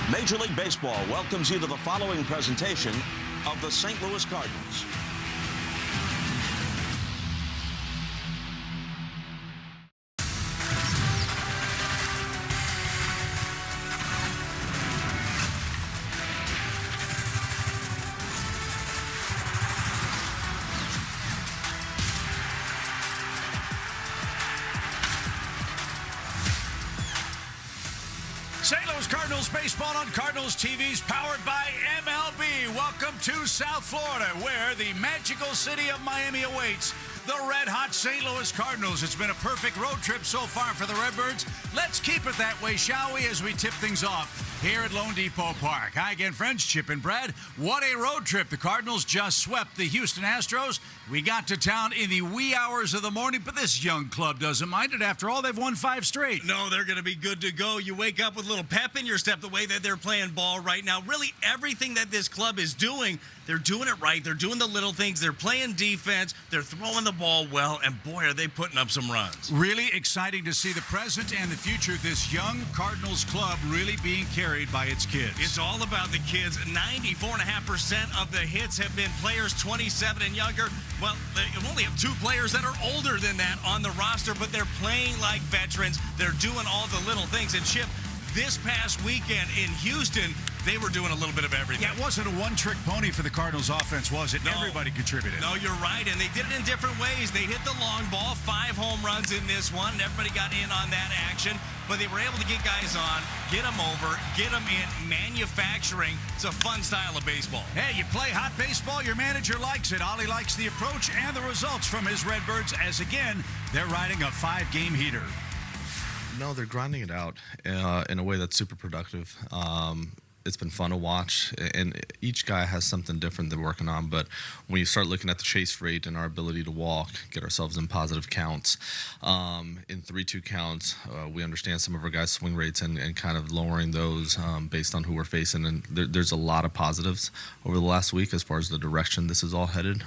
Major League Baseball welcomes you to the following presentation of the St. Louis Cardinals. St. Louis Cardinals baseball on Cardinals TV's powered by MLB. Welcome to South Florida, where the magical city of Miami awaits the red-hot St. Louis Cardinals. It's been a perfect road trip so far for the Redbirds. Let's keep it that way, shall we, as we tip things off here at Lone Depot Park. Hi again, friends. Chip and Brad. What a road trip. The Cardinals just swept the Houston Astros. We got to town in the wee hours of the morning, but this young club doesn't mind it. After all, they've won 5 straight. No, they're going to be good to go. You wake up with a little pep in your step the way that they're playing ball right now. Really, everything that this club is doing, they're doing it right. They're doing the little things. They're playing defense. They're throwing the ball well, and boy, are they putting up some runs. Really exciting to see the present and the future of this young Cardinals club really being carried by its kids. It's all about the kids. 94.5% of the hits have been players 27 and younger. Well, they only have 2 players that are older than that on the roster, but they're playing like veterans. They're doing all the little things. And Chip, this past weekend in Houston, they were doing a little bit of everything. Yeah, it wasn't a one-trick pony for the Cardinals offense, was it? No. Everybody contributed. No, you're right, and they did it in different ways. They hit the long ball, 5 home runs in this one, and everybody got in on that action. But they were able to get guys on, get them over, get them in, manufacturing. It's a fun style of baseball. Hey, you play hot baseball, your manager likes it. Ollie likes the approach and the results from his Redbirds as, again, they're riding a 5-game heater. No, they're grinding it out in a way that's super productive. It's been fun to watch, and each guy has something different they're working on. But when you start looking at the chase rate and our ability to walk, get ourselves in positive counts, in 3-2 counts, we understand some of our guys' swing rates and kind of lowering those based on who we're facing. And there's a lot of positives over the last week as far as the direction this is all headed.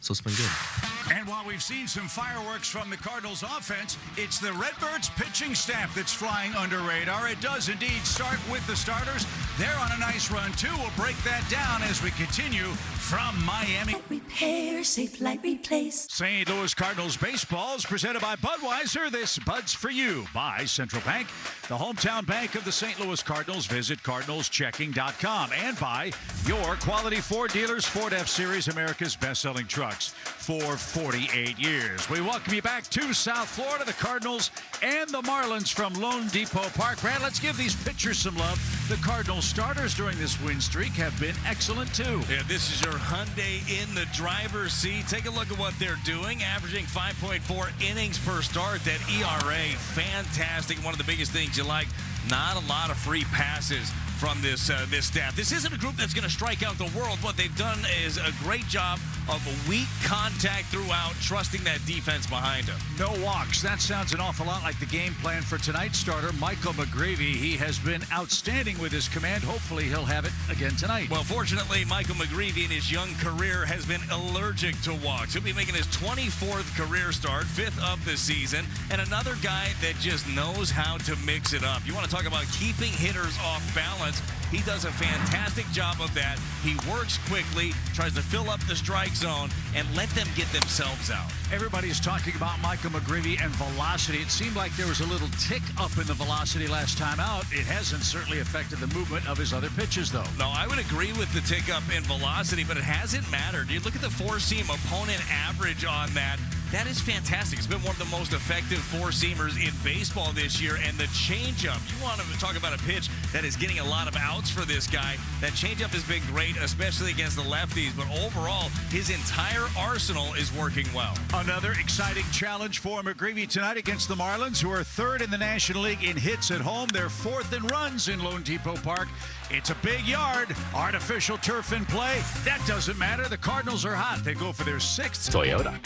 So it's been good. And while we've seen some fireworks from the Cardinals offense, it's the Redbirds pitching staff that's flying under radar. It does indeed start with the starters. They're on a nice run, too. We'll break that down as we continue from Miami. Repair, Safe Light Replace. St. Louis Cardinals baseball is presented by Budweiser. This Bud's for you by Central Bank, the hometown bank of the St. Louis Cardinals. Visit cardinalschecking.com. And by your quality Ford dealers, Ford F-Series, America's best-selling trucks for 48 years. We welcome you back to South Florida, the Cardinals and the Marlins from Lone Depot Park. Brad, let's give these pitchers some love. The Cardinals starters during this win streak have been excellent, too. Yeah, this is your Hyundai in the driver's seat. Take a look at what they're doing, averaging 5.4 innings per start. That ERA, fantastic. One of the biggest things you like, not a lot of free passes from this staff. This isn't a group that's going to strike out the world. What they've done is a great job of weak contact throughout, trusting that defense behind them. No walks. That sounds an awful lot like the game plan for tonight's starter, Michael McGreevy. He has been outstanding with his command. Hopefully he'll have it again tonight. Well, fortunately, Michael McGreevy in his young career has been allergic to walks. He'll be making his 24th career start, 5th of the season, and another guy that just knows how to mix it up. You want to talk about keeping hitters off balance. He does a fantastic job of that. He works quickly, tries to fill up the strike zone, and let them get themselves out. Everybody's talking about Michael McGreevy and velocity. It seemed like there was a little tick up in the velocity last time out. It hasn't certainly affected the movement of his other pitches, though. No, I would agree with the tick up in velocity, but it hasn't mattered. You look at the 4-seam opponent average on that. That is fantastic. It's been one of the most effective 4-seamers in baseball this year. And the changeup, you want to talk about a pitch that is getting a lot of outs for this guy. That changeup has been great, especially against the lefties. But overall, his entire arsenal is working well. Another exciting challenge for McGreevy tonight against the Marlins, who are 3rd in the National League in hits at home. They're 4th in runs in Lone Depot Park. It's a big yard, artificial turf in play. That doesn't matter. The Cardinals are hot. They go for their 6th. Toyota.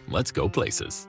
Let's go places.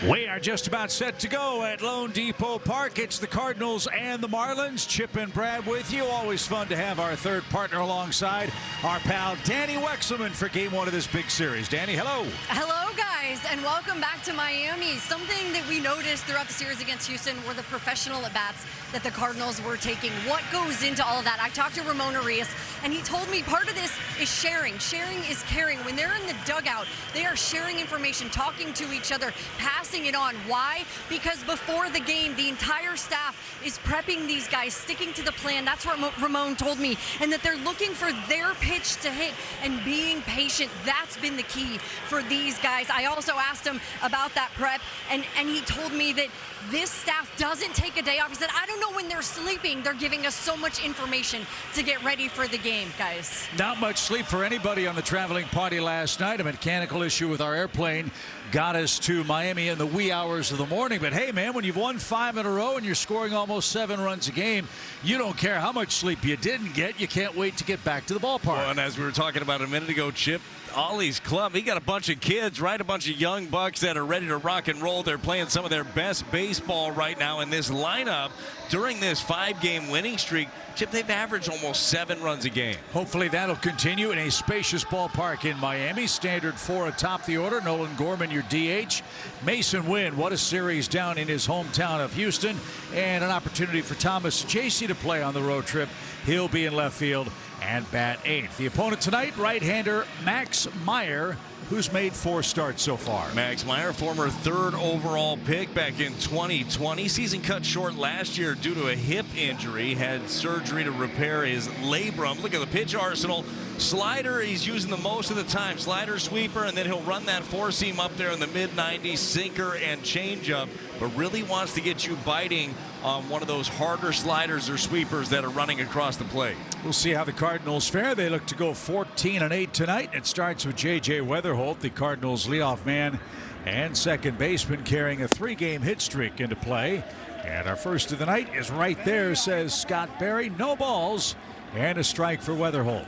We are just about set to go at Lone Depot Park. It's the Cardinals and the Marlins. Chip and Brad with you. Always fun to have our third partner alongside our pal Danny Wexelman for Game 1 of this big series. Danny, hello. Hello, guys. guys, and welcome back to Miami. Something that we noticed throughout the series against Houston were the professional at-bats that the Cardinals were taking. What goes into all of that? I talked to Ramon Arias, and he told me part of this is sharing. Sharing is caring. When they're in the dugout, they are sharing information, talking to each other, passing it on. Why? Because before the game, the entire staff is prepping these guys, sticking to the plan. That's what Ramon told me, and that they're looking for their pitch to hit and being patient. That's been the key for these guys. I also asked him about that prep, and he told me that this staff doesn't take a day off. He said, I don't know when they're sleeping. They're giving us so much information to get ready for the game, guys. Not much sleep for anybody on the traveling party last night. A mechanical issue with our airplane got us to Miami in the wee hours of the morning. But hey, man, when you've won 5 in a row and you're scoring almost 7 runs a game, you don't care how much sleep you didn't get. You can't wait to get back to the ballpark. Well, and as we were talking about a minute ago, Chip, Ollie's club, he got a bunch of kids, right? A bunch of young bucks that are ready to rock and roll. They're playing some of their best baseball right now in this lineup. During this 5-game winning streak, Chip, they've averaged almost 7 runs a game. Hopefully that'll continue in a spacious ballpark in Miami. Standard 4 atop the order. Nolan Gorman, your DH. Mason Wynn, what a series down in his hometown of Houston. And an opportunity for Thomas Jaycee to play on the road trip. He'll be in left field and bat 8th. The opponent tonight, right-hander Max Meyer, who's made 4 starts so far. Max Meyer, former 3rd overall pick back in 2020. Season cut short last year due to a hip injury. Had surgery to repair his labrum. Look at the pitch arsenal. Slider, he's using the most of the time. Slider, sweeper, and then he'll run that 4-seam up there in the mid-90s, sinker and changeup, but really wants to get you biting on one of those harder sliders or sweepers that are running across the plate. We'll see how the Cardinals fare. They look to go 14-8 tonight. It starts with J.J. Weatherholt, the Cardinals leadoff man and second baseman, carrying a 3-game hit streak into play. And our first of the night is right there, says Scott Berry. No balls and a strike for Weatherholt.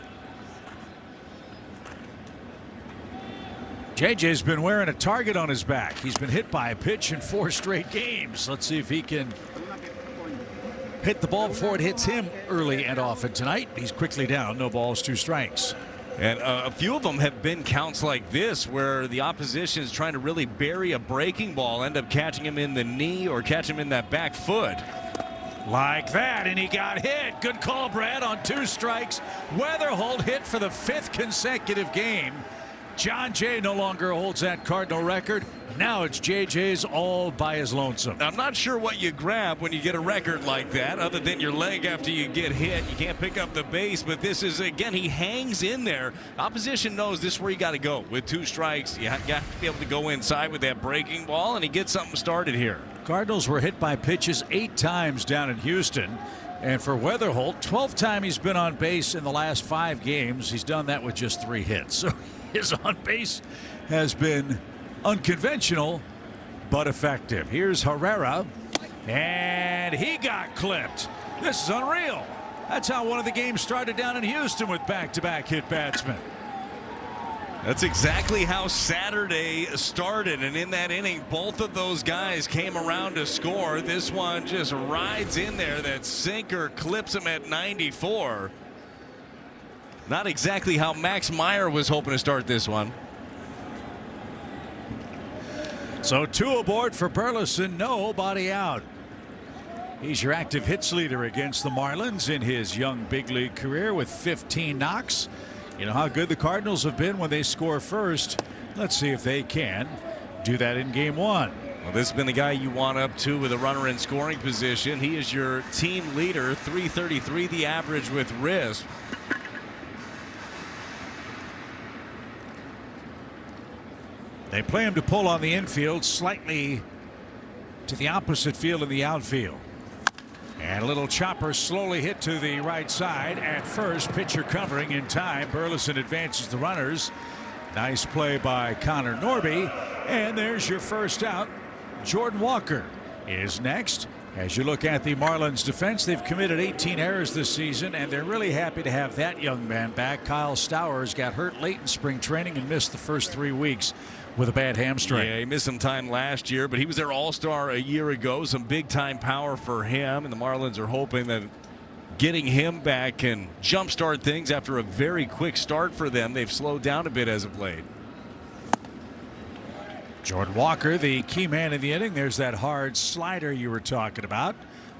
JJ's been wearing a target on his back. He's been hit by a pitch in 4 straight games. Let's see if he can hit the ball before it hits him early and often tonight. He's quickly down. No balls, 2 strikes. And a few of them have been counts like this, where the opposition is trying to really bury a breaking ball, end up catching him in the knee or catch him in that back foot. Like that, and he got hit. Good call, Brad, on 2 strikes. Weatherholt hit for the 5th consecutive game. John Jay no longer holds that Cardinal record. Now it's JJ's all by his lonesome. I'm not sure what you grab when you get a record like that, other than your leg after you get hit. You can't pick up the base, but this is, again, he hangs in there. Opposition knows this is where you got to go. With 2 strikes, you have to be able to go inside with that breaking ball, and he gets something started here. Cardinals were hit by pitches 8 times down in Houston. And for Weatherholt, 12th time he's been on base in the last 5 games. He's done that with just 3 hits. So his on base has been unconventional but effective. Here's Herrera, and he got clipped. This is unreal. That's how one of the games started down in Houston with back-to-back hit batsmen. That's exactly how Saturday started, and in that inning, both of those guys came around to score. This one just rides in there. That sinker clips him at 94. Not exactly how Max Meyer was hoping to start this one. So 2 aboard for Burleson, nobody out. He's your active hits leader against the Marlins in his young big league career with 15 knocks. You know how good the Cardinals have been when they score first. Let's see if they can do that in game 1. Well, this has been the guy you want up to with a runner in scoring position. He is your team leader, 333 the average with Risp. They play him to pull on the infield, slightly to the opposite field in the outfield. And a little chopper slowly hit to the right side at first. Pitcher covering in time. Burleson advances the runners. Nice play by Connor Norby. And there's your first out. Jordan Walker is next. As you look at the Marlins defense, they've committed 18 errors this season, and they're really happy to have that young man back. Kyle Stowers got hurt late in spring training and missed the first 3 weeks with a bad hamstring. Yeah, he missed some time last year, but he was their all-star a year ago. Some big-time power for him, and the Marlins are hoping that getting him back can jumpstart things after a very quick start for them. They've slowed down a bit as of late. Jordan Walker, the key man in the inning. There's that hard slider you were talking about.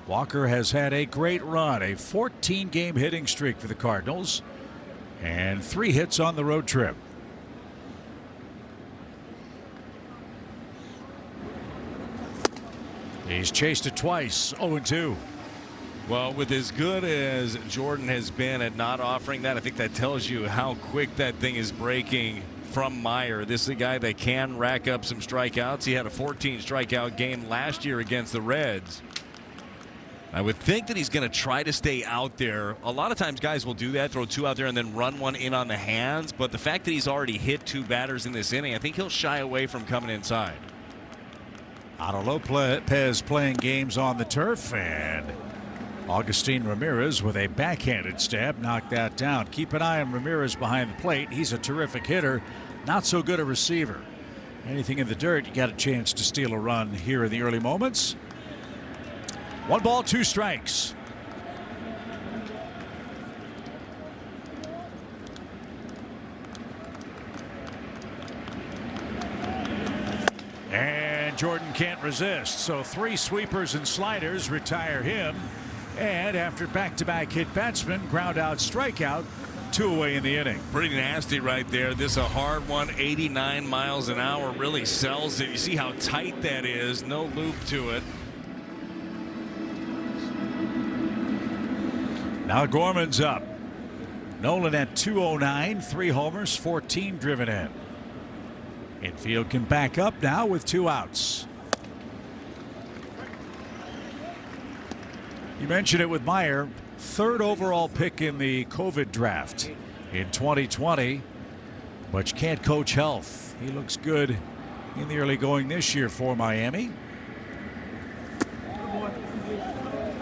Walker has had a great run, a 14-game hitting streak for the Cardinals, and 3 hits on the road trip. He's chased it twice, 0-2. Well, with as good as Jordan has been at not offering that, I think that tells you how quick that thing is breaking from Meyer. This is a guy that can rack up some strikeouts. He had a 14 strikeout game last year against the Reds. I would think that he's going to try to stay out there. A lot of times guys will do that, throw 2 out there and then run 1 in on the hands. But the fact that he's already hit 2 batters in this inning, I think he'll shy away from coming inside. Otto Lopez playing games on the turf, and Augustin Ramirez with a backhanded stab knocked that down. Keep an eye on Ramirez behind the plate. He's a terrific hitter, not so good a receiver. Anything in the dirt, you got a chance to steal a run here in the early moments. 1 ball, 2 strikes. And Jordan can't resist, so 3 sweepers and sliders retire him. And after back-to-back hit batsmen, ground out, strikeout, 2 away in the inning. Pretty nasty right there. This is a hard one. 89 miles an hour really sells it. You see how tight that is. No loop to it. Now Gorman's up. Nolan at 209, 3 homers, 14 driven in. Infield can back up now with 2 outs. You mentioned it with Meyer, 3rd overall pick in the COVID draft in 2020, but you can't coach health. He looks good in the early going this year for Miami.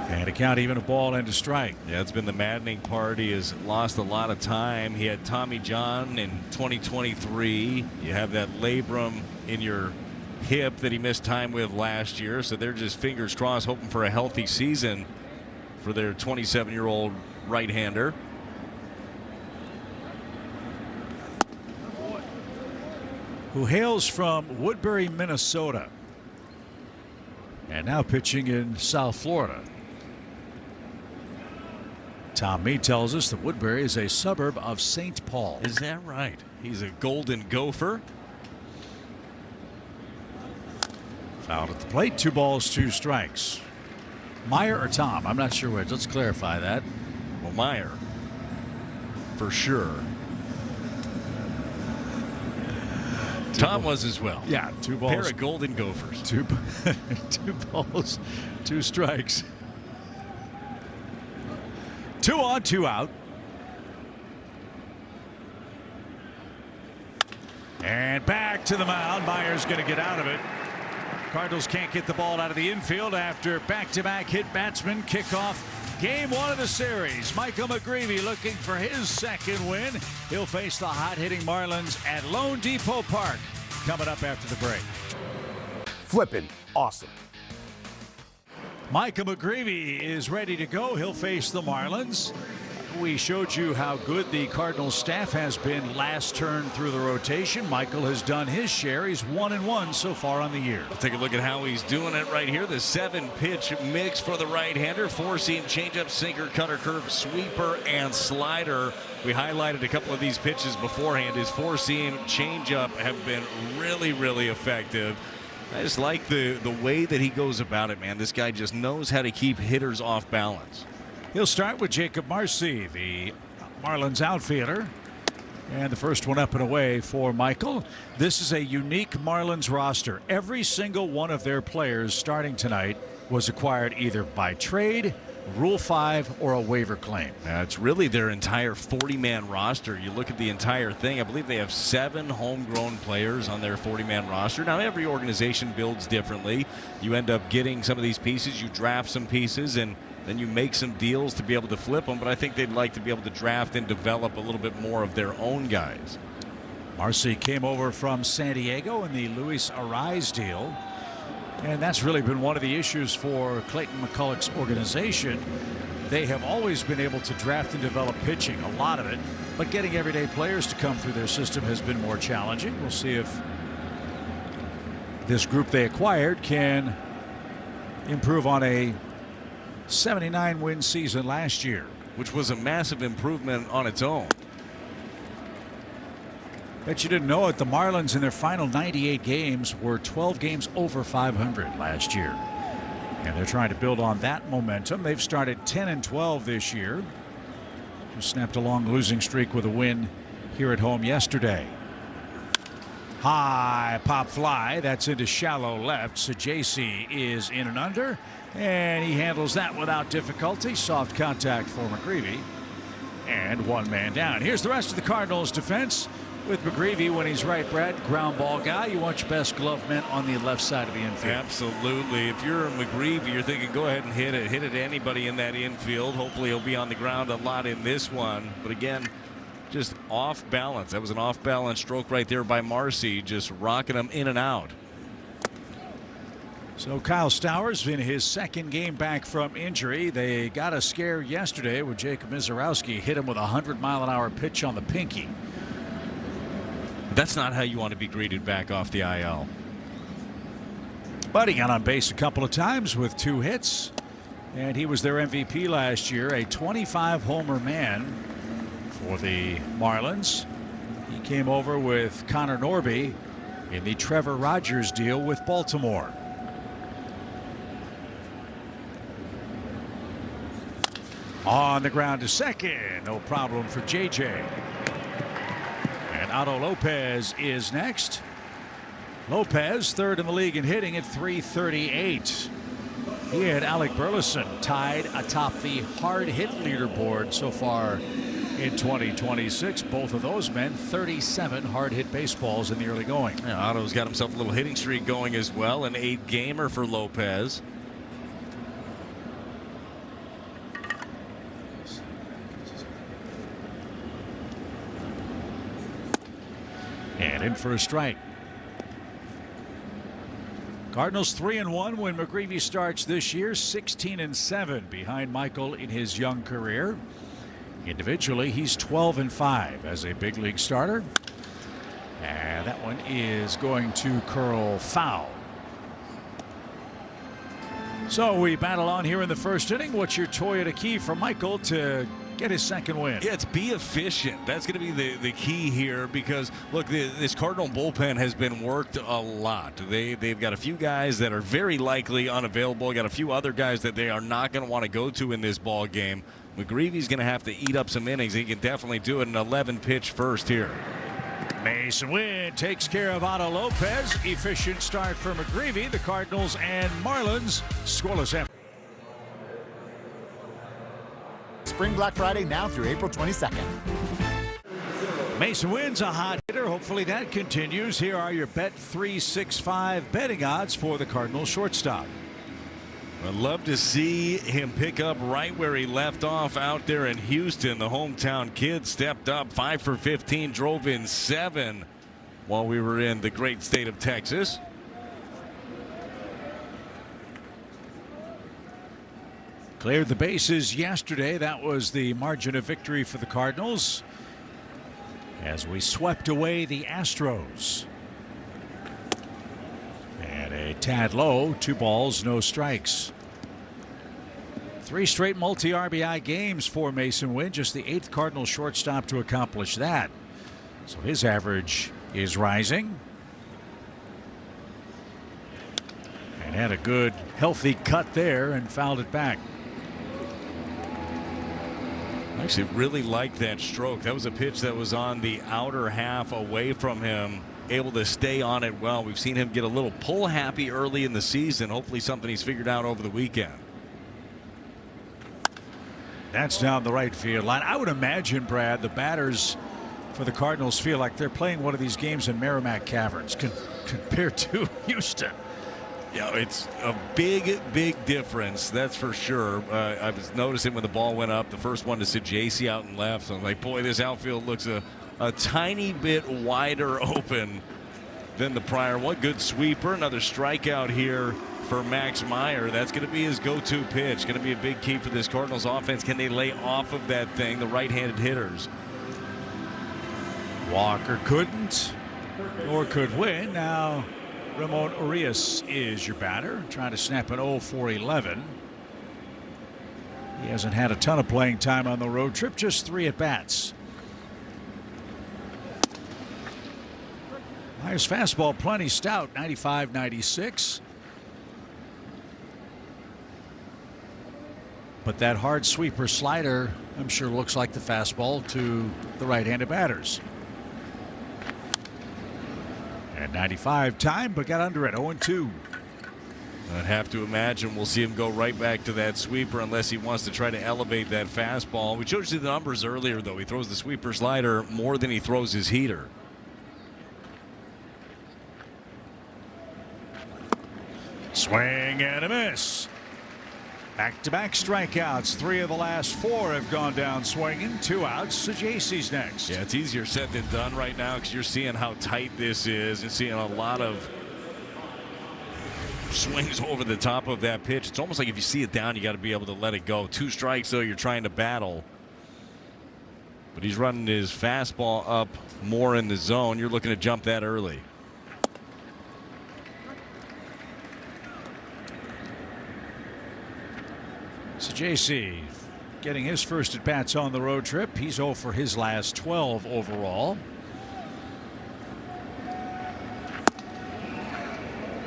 And a count even, a ball and a strike. Yeah, it's been the maddening part. He has lost a lot of time. He had Tommy John in 2023. You have that labrum in your hip that he missed time with last year. So they're just fingers crossed, hoping for a healthy season for their 27-year-old right-hander. Who hails from Woodbury, Minnesota, and now pitching in South Florida. Tom Mead tells us that Woodbury is a suburb of St. Paul. Is that right? He's a Golden Gopher. Fouled at the plate, 2 balls, 2 strikes. Meyer or Tom? I'm not sure which. Let's clarify that. Well, Meyer, for sure. Tom was as well. Yeah, 2 balls. Pair of Golden Gophers. 2 balls, 2 strikes. 2 on, 2 out. And back to the mound. Meyer's going to get out of it. Cardinals can't get the ball out of the infield after back-to-back hit batsmen kick off game 1 of the series. Michael McGreevy looking for his 2nd win. He'll face the hot-hitting Marlins at Lone Depot Park coming up after the break. Flippin' awesome. Michael McGreevy is ready to go. He'll face the Marlins. We showed you how good the Cardinals staff has been last turn through the rotation. Michael has done his share. He's 1-1 so far on the year. Take a look at how he's doing it right here. The 7-pitch mix for the right-hander. 4-seam changeup, sinker, cutter, curve, sweeper, and slider. We highlighted a couple of these pitches beforehand. His 4-seam changeup have been really, really effective. I just like the way that he goes about it, man. This guy just knows how to keep hitters off balance. He'll start with Jacob Marcy, the Marlins outfielder. And the first one up and away for Michael. This is a unique Marlins roster. Every single one of their players starting tonight was acquired either by trade, Rule 5, or a waiver claim. Now, it's really their entire 40-man roster. You look at the entire thing. I believe they have 7 homegrown players on their 40-man roster. Now, every organization builds differently. You end up getting some of these pieces. You draft some pieces, and then you make some deals to be able to flip them. But I think they'd like to be able to draft and develop a little bit more of their own guys. Marcy came over from San Diego in the Luis Arraez deal. And that's really been one of the issues for Clayton McCulloch's organization. They have always been able to draft and develop pitching, a lot of it, but getting everyday players to come through their system has been more challenging. We'll see if this group they acquired can improve on a 79-win season last year, which was a massive improvement on its own. Bet you didn't know it, the Marlins in their final 98 games were 12 games over 500 last year. And they're trying to build on that momentum. They've started 10-12 this year. Just snapped a long losing streak with a win here at home yesterday. High pop fly, that's into shallow left. Sajaci is in and under, and he handles that without difficulty. Soft contact for McGreevy, and one man down. Here's the rest of the Cardinals defense with McGreevy when he's right, Brad. Ground ball guy. You want your best glove men on the left side of the infield. Absolutely. If you're McGreevy, you're thinking go ahead and hit it. Hit it to anybody in that infield. Hopefully he'll be on the ground a lot in this one. But again, just off balance. That was an off balance stroke right there by Marcy, just rocking him in and out. So Kyle Stowers in his second game back from injury. They got a scare yesterday when Jacob Mizorowski hit him with a 100-mile-an-hour pitch on the pinky. That's not how you want to be greeted back off the IL. But he got on base a couple of times with 2 hits, and he was their MVP last year, a 25-homer man for the Marlins. He came over with Connor Norby in the Trevor Rogers deal with Baltimore. On the ground to second, no problem for JJ. And Otto Lopez is next. Lopez, third in the league in hitting at 338. He and Alec Burleson tied atop the hard hit leaderboard so far in 2026. Both of those men, 37 hard hit baseballs in the early going. Yeah, Otto's got himself a little hitting streak going as well, an 8-gamer for Lopez. And in for a strike. Cardinals 3-1 when McGreevy starts this year, 16-7 behind Michael in his young career. Individually, he's 12-5 as a big league starter. And that one is going to curl foul. So we battle on here in the first inning. What's your Toyota key for Michael to get his second win? Yeah, it's be efficient. That's going to be the key here because, look, this Cardinal bullpen has been worked a lot. They've got a few guys that are very likely unavailable. Got a few other guys that they are not going to want to go to in this ball game. McGreevy's going to have to eat up some innings. He can definitely do it. An 11-pitch first here. Mason Wynn takes care of Otto Lopez. Efficient start for McGreevy. The Cardinals and Marlins scoreless after. Spring Black Friday now through April 22nd. Mason Wynn's a hot hitter. Hopefully that continues. Here are your Bet365 betting odds for the Cardinals shortstop. I'd love to see him pick up right where he left off out there in Houston. The hometown kid stepped up 5 for 15, drove in 7 while we were in the great state of Texas. Cleared the bases yesterday. That was the margin of victory for the Cardinals as we swept away the Astros. And a tad low, 2 balls, no strikes. 3 straight multi-RBI games for Mason Wynn, just the 8th Cardinal shortstop to accomplish that. So his average is rising. And had a good, healthy cut there and fouled it back. I actually really liked that stroke. That was a pitch that was on the outer half away from him, able to stay on it well. We've seen him get a little pull happy early in the season. Hopefully something he's figured out over the weekend. That's down the right field line. I would imagine, Brad, the batters for the Cardinals feel like they're playing one of these games in Merrimack Caverns compared to Houston. Yeah, it's a big, big difference. That's for sure. I was noticing when the ball went up, the first one to Sajaci out and left. So I'm like, boy, this outfield looks a tiny bit wider open than the prior one. Good sweeper. Another strikeout here for Max Meyer. That's going to be his go-to pitch. Going to be a big key for this Cardinals offense. Can they lay off of that thing, the right-handed hitters? Walker couldn't, or could Win. Now Ramon Urias is your batter, trying to snap an 0 for 11. He hasn't had a ton of playing time on the road trip, just 3 at-bats. Myers fastball plenty stout, 95-96. But that hard sweeper slider, I'm sure, looks like the fastball to the right-handed batters. At 95 time, but got under it, 0-2. I'd have to imagine we'll see him go right back to that sweeper unless he wants to try to elevate that fastball. We showed you the numbers earlier, though. He throws the sweeper slider more than he throws his heater. Swing and a miss. Back-to-back strikeouts. 3 of the last 4 have gone down swinging. 2 outs. Saggesi's next. Yeah, it's easier said than done right now because you're seeing how tight this is and seeing a lot of swings over the top of that pitch. It's almost like if you see it down, you got to be able to let it go. 2 strikes, though, you're trying to battle. But he's running his fastball up more in the zone. You're looking to jump that early. Saggesi getting his first at-bats on the road trip. He's 0 for his last 12 overall.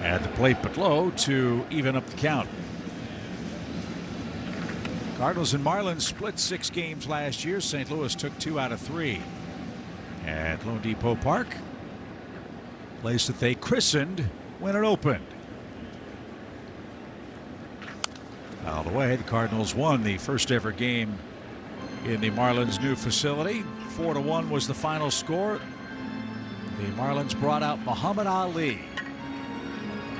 At the plate but low to even up the count. Cardinals and Marlins split 6 games last year. St. Louis took 2 out of 3 at Lone Depot Park, place that they christened when it opened. Out of the way, the Cardinals won the first ever game in the Marlins' new facility. 4-1 was the final score. The Marlins brought out Muhammad Ali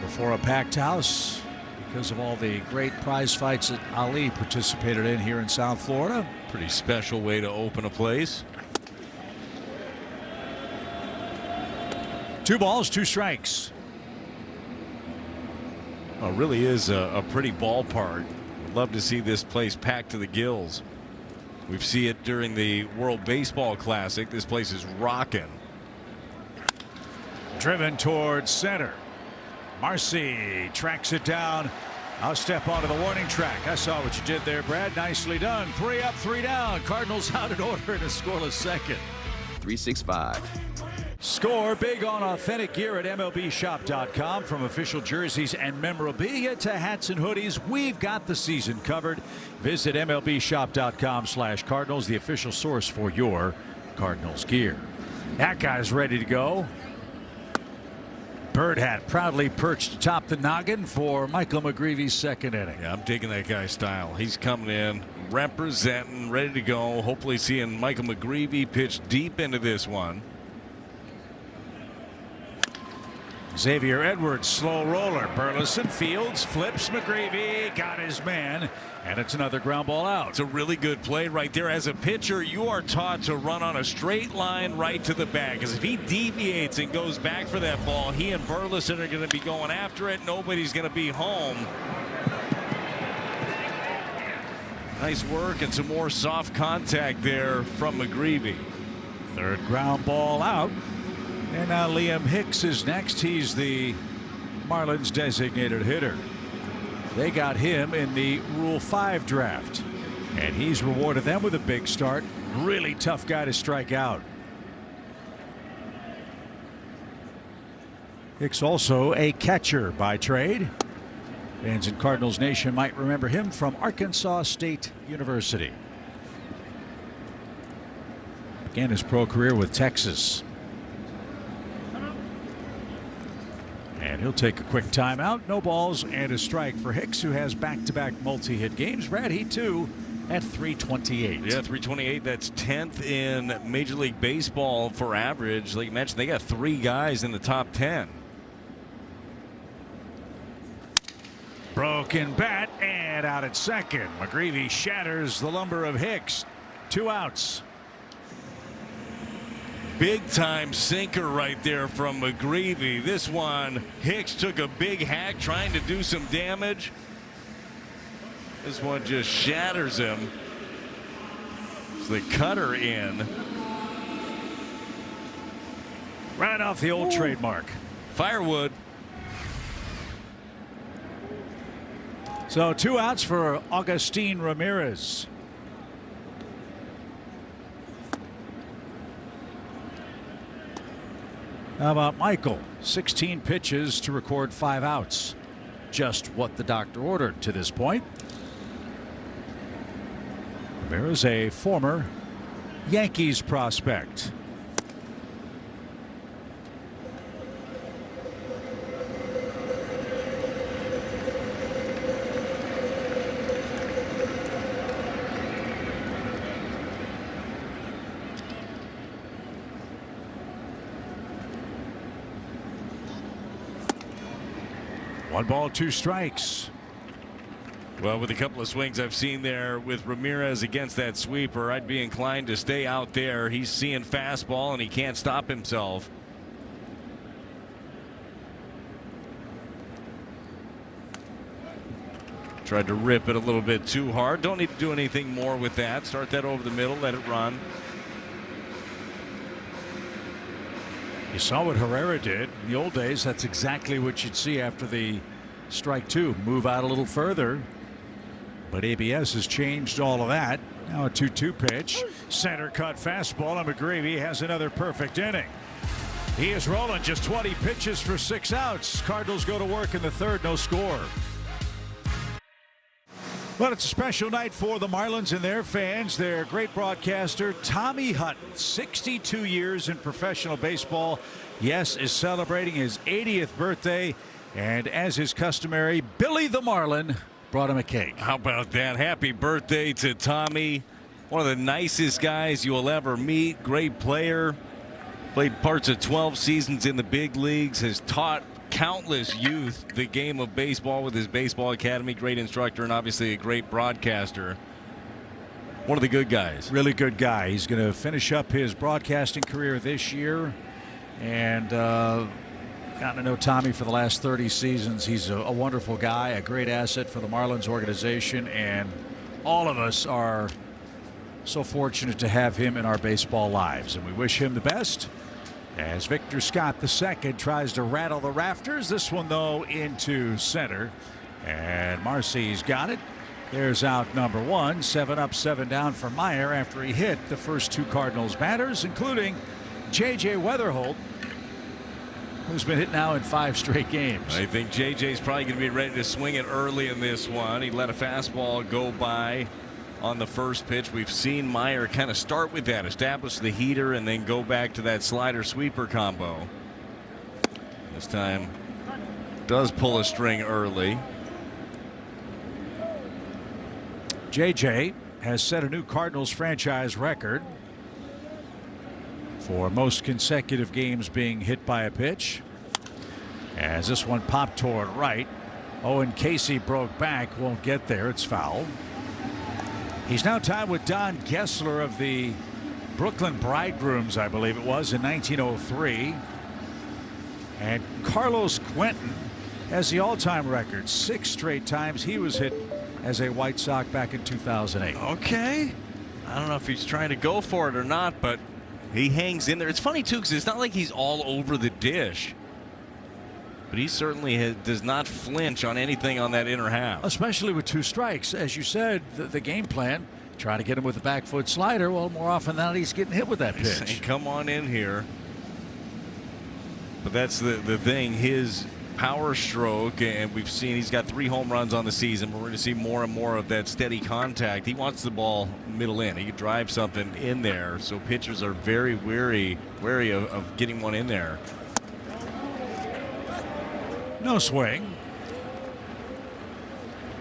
before a packed house because of all the great prize fights that Ali participated in here in South Florida. Pretty special way to open a place. 2 balls, 2 strikes. Well, it really is a pretty ballpark. I'd love to see this place packed to the gills. We've seen it during the World Baseball Classic. This place is rocking. Driven towards center. Marcy tracks it down. I'll step onto the warning track. I saw what you did there, Brad. Nicely done. 3 up, 3 down. Cardinals out in order in a scoreless second. 365. Score big on authentic gear at MLBshop.com. From official jerseys and memorabilia to hats and hoodies, we've got the season covered. Visit MLBshop.com/Cardinals, the official source for your Cardinals gear. That guy's ready to go. Bird hat proudly perched atop the noggin for Michael McGreevy's second inning. Yeah, I'm digging that guy's style. He's coming in, representing, ready to go. Hopefully seeing Michael McGreevy pitch deep into this one. Xavier Edwards, slow roller. Burleson fields, flips. McGreevy got his man, and it's another ground ball out. It's a really good play right there. As a pitcher, you are taught to run on a straight line right to the bag, because if he deviates and goes back for that ball, he and Burleson are going to be going after it. Nobody's going to be home. Nice work and some more soft contact there from McGreevy. Third ground ball out. And now Liam Hicks is next. He's the Marlins designated hitter. They got him in the Rule 5 draft, and he's rewarded them with a big start. Really tough guy to strike out. Hicks also a catcher by trade. Fans in Cardinals Nation might remember him from Arkansas State University. Began his pro career with Texas. And he'll take a quick timeout. No balls and a strike for Hicks, who has back-to-back multi-hit games. Brad, he too at 328. Yeah, 328. That's 10th in Major League Baseball for average. Like you mentioned, they got 3 guys in the top 10. Broken bat and out at second. McGreevy shatters the lumber of Hicks. 2 outs. Big time sinker right there from McGreevy. This one, Hicks took a big hack trying to do some damage. This one just shatters him. It's the cutter in. Right off the old trademark. Firewood. So 2 outs for Agustin Ramirez. How about Michael? 16 pitches to record 5 outs. Just what the doctor ordered to this point. Ramirez, a former Yankees prospect. One ball, 2 strikes. Well, with a couple of swings I've seen there with Ramirez against that sweeper, I'd be inclined to stay out there. He's seeing fastball and he can't stop himself. Tried to rip it a little bit too hard. Don't need to do anything more with that. Start that over the middle, let it run. You saw what Herrera did in the old days. That's exactly what you'd see after the strike 2. Move out a little further. But ABS has changed all of that. Now a 2-2 pitch. Center cut fastball, and McGreevy has another perfect inning. He is rolling, just 20 pitches for 6 outs. Cardinals go to work in the 3rd, no score. But it's a special night for the Marlins and their fans. Their great broadcaster, Tommy Hutton, 62 years in professional baseball. Yes, is celebrating his 80th birthday. And as is customary, Billy the Marlin brought him a cake. How about that? Happy birthday to Tommy. One of the nicest guys you will ever meet. Great player. Played parts of 12 seasons in the big leagues. Has taught countless youth the game of baseball with his baseball academy. Great instructor and obviously a great broadcaster. One of the good guys. Really good guy. He's going to finish up his broadcasting career this year. And gotten to know Tommy for the last 30 seasons. He's a wonderful guy, a great asset for the Marlins organization. And all of us are so fortunate to have him in our baseball lives. And we wish him the best. As Victor Scott II tries to rattle the rafters. This one, though, into center. And Marcy's got it. There's out number 1. 7 up, 7 down for Meyer after he hit the first 2 Cardinals batters, including J.J. Weatherholt, who's been hit now in 5 straight games. I think J.J.'s probably going to be ready to swing it early in this one. He let a fastball go by on the first pitch. We've seen Meyer kind of start with that, establish the heater, and then go back to that slider sweeper combo. This time does pull a string early. JJ has set a new Cardinals franchise record for most consecutive games being hit by a pitch. As this one popped toward right. Owen Casey broke back, won't get there. It's foul. He's now tied with Don Gessler of the Brooklyn Bridegrooms, I believe it was, in 1903. And Carlos Quentin has the all-time record. 6 straight times he was hit as a White Sox back in 2008. Okay. I don't know if he's trying to go for it or not, but he hangs in there. It's funny, too, because it's not like he's all over the dish. But he certainly does not flinch on anything on that inner half. Especially with 2 strikes. As you said, the game plan, try to get him with a back foot slider. Well, more often than not, he's getting hit with that pitch. Saying, come on in here. But that's the thing. His power stroke, and we've seen he's got 3 home runs on the season. We're going to see more and more of that steady contact. He wants the ball middle in. He can drive something in there. So pitchers are very wary of getting one in there. No swing.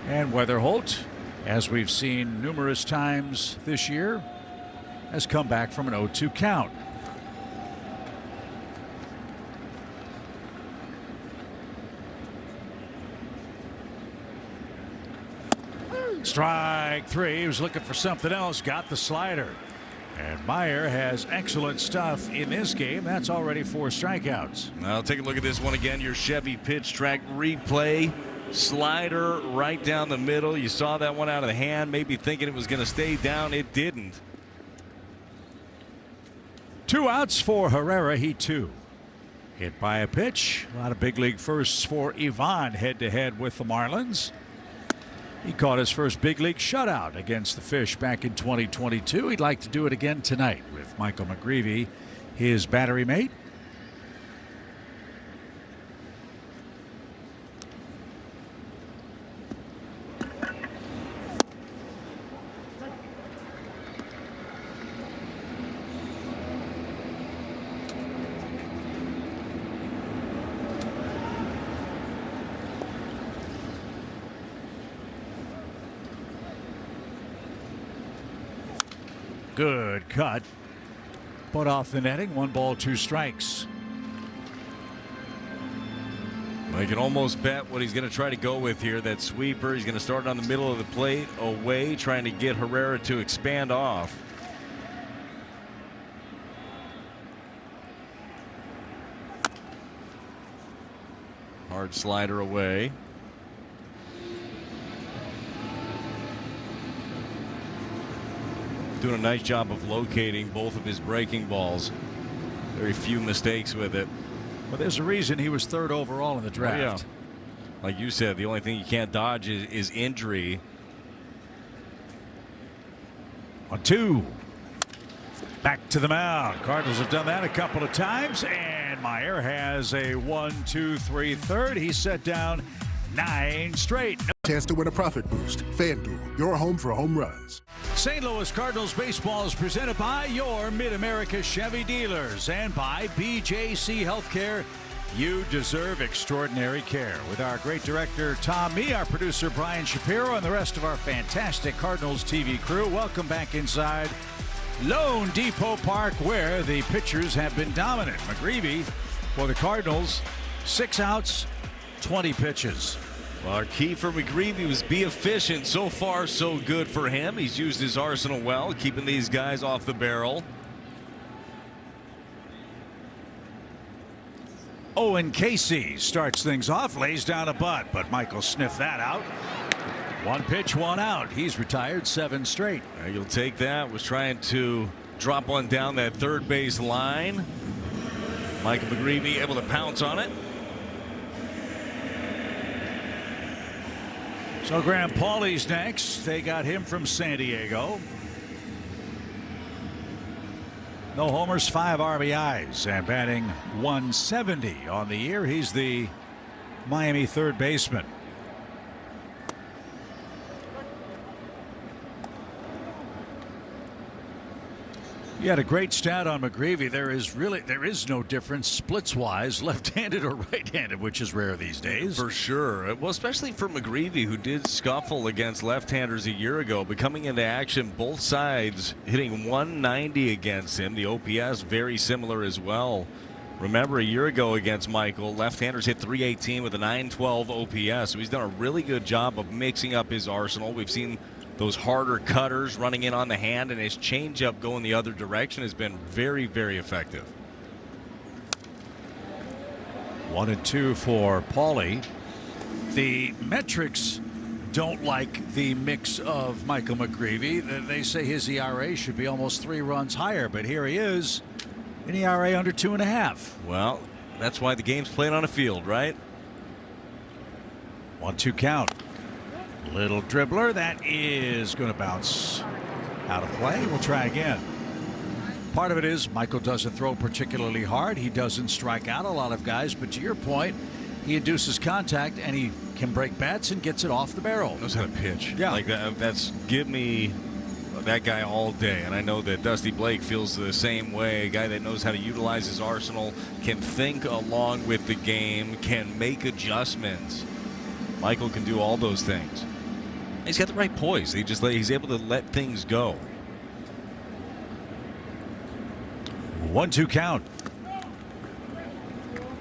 And Weatherholt, as we've seen numerous times this year, has come back from an 0-2 count. Strike 3. He was looking for something else. Got the slider. And Meyer has excellent stuff in this game. That's already 4 strikeouts. Now take a look at this one again. Your Chevy pitch track replay. Slider right down the middle. You saw that one out of the hand. Maybe thinking it was going to stay down. It didn't. 2 outs for Herrera. He too hit by a pitch. A lot of big league firsts for Ivan head to head with the Marlins. He caught his first big league shutout against the Fish back in 2022. He'd like to do it again tonight with Michael McGreevy, his battery mate. Good cut. Put off the netting. 1 ball, 2 strikes. Well, you can almost bet what he's going to try to go with here. That sweeper. He's going to start on the middle of the plate, away, trying to get Herrera to expand off. Hard slider away. Doing a nice job of locating both of his breaking balls. Very few mistakes with it. Well, there's a reason he was 3rd overall in the draft. Oh, yeah. Like you said, the only thing you can't dodge is injury. 1-2. Back to the mound. Cardinals have done that a couple of times, and Meyer has a 1-2-3 third. He's set down 9 straight. Chance to win a profit boost. FanDuel, your home for home runs. St. Louis Cardinals baseball is presented by your Mid-America Chevy dealers and by BJC Healthcare. You deserve extraordinary care. With our great director, Tom Mee, our producer, Brian Shapiro, and the rest of our fantastic Cardinals TV crew, welcome back inside Lone Depot Park, where the pitchers have been dominant. McGreevy for the Cardinals, 6 outs, 20 pitches. Well, our key for McGreevy was be efficient. So far, so good for him. He's used his arsenal well, keeping these guys off the barrel. Owen Casey starts things off, lays down a butt, but Michael sniffed that out. 1 pitch, 1 out. He's retired 7 straight. You'll take that. Was trying to drop one down that third base line. Michael McGreevy able to pounce on it. So Graham Pauley's next. They got him from San Diego. No homers, 5 RBIs, and batting 170 on the year. He's the Miami third baseman. You had a great stat on McGreevy. There is no difference splits-wise, left-handed or right-handed, which is rare these days. For sure. Well, especially for McGreevy, who did scuffle against left-handers a year ago, but coming into action, both sides hitting 190 against him. The OPS very similar as well. Remember, a year ago against Michael, left-handers hit 318 with a 912 OPS. So he's done a really good job of mixing up his arsenal. We've seen those harder cutters running in on the hand, and his changeup going the other direction has been very, very effective. 1-2 for Pauley. The metrics don't like the mix of Michael McGreevy. They say his ERA should be almost 3 runs higher, but here he is, an ERA under 2.5. Well, that's why the game's played on a field, right? 1-2 count. Little dribbler that is going to bounce out of play. We'll try again. Part of it is Michael doesn't throw particularly hard. He doesn't strike out a lot of guys, but to your point, he induces contact and he can break bats and gets it off the barrel. Knows how to pitch. Yeah, like that's give me that guy all day. And I know that Dusty Blake feels the same way. A guy that knows how to utilize his arsenal, can think along with the game, can make adjustments. Michael can do all those things. He's got the right poise. He's able to let things go. 1-2 count.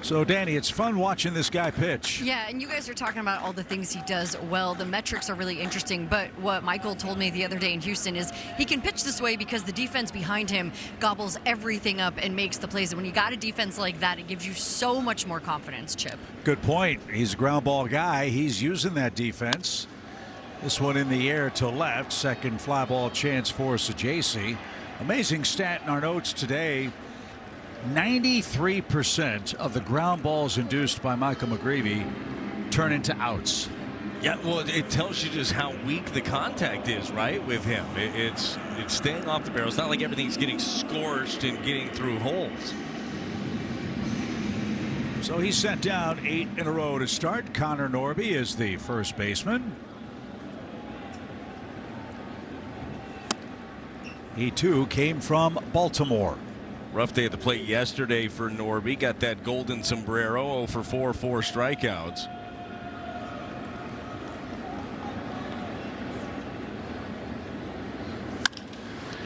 So, Danny, it's fun watching this guy pitch. Yeah, and you guys are talking about all the things he does well. The metrics are really interesting, but what Michael told me the other day in Houston is he can pitch this way because the defense behind him gobbles everything up and makes the plays. And when you got a defense like that, it gives you so much more confidence, Chip. Good point. He's a ground ball guy. He's using that defense. This one in the air to left. Second fly ball chance for Sajaci. Amazing stat in our notes today. 93% of the ground balls induced by Michael McGreevy turn into outs. Yeah, well, it tells you just how weak the contact is, right, with him. It's staying off the barrel. It's not like everything's getting scorched and getting through holes. So he's sent down 8 in a row to start. Connor Norby is the first baseman. He too came from Baltimore. Rough day at the plate yesterday for Norby. Got that golden sombrero, 0 for 4 strikeouts.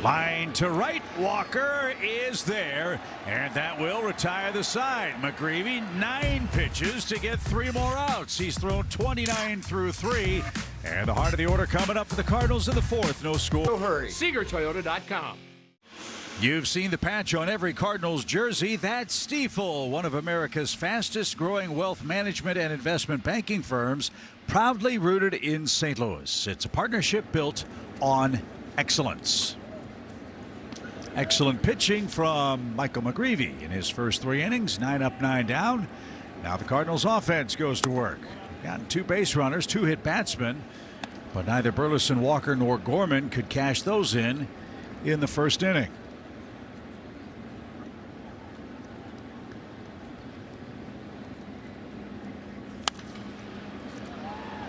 Line to right. Walker is there, and that will retire the side. McGreevy, 9 pitches to get 3 more outs. He's thrown 29 through 3. And the heart of the order coming up for the Cardinals in the 4th. No score. No hurry. SeegerToyota.com. You've seen the patch on every Cardinals jersey. That's Stifel, one of America's fastest growing wealth management and investment banking firms, proudly rooted in St. Louis. It's a partnership built on excellence. Excellent pitching from Michael McGreevy in his first 3 innings, 9 up, 9 down. Now the Cardinals offense goes to work. Gotten 2 base runners, 2 hit batsmen, but neither Burleson, Walker, nor Gorman could cash those in the first inning.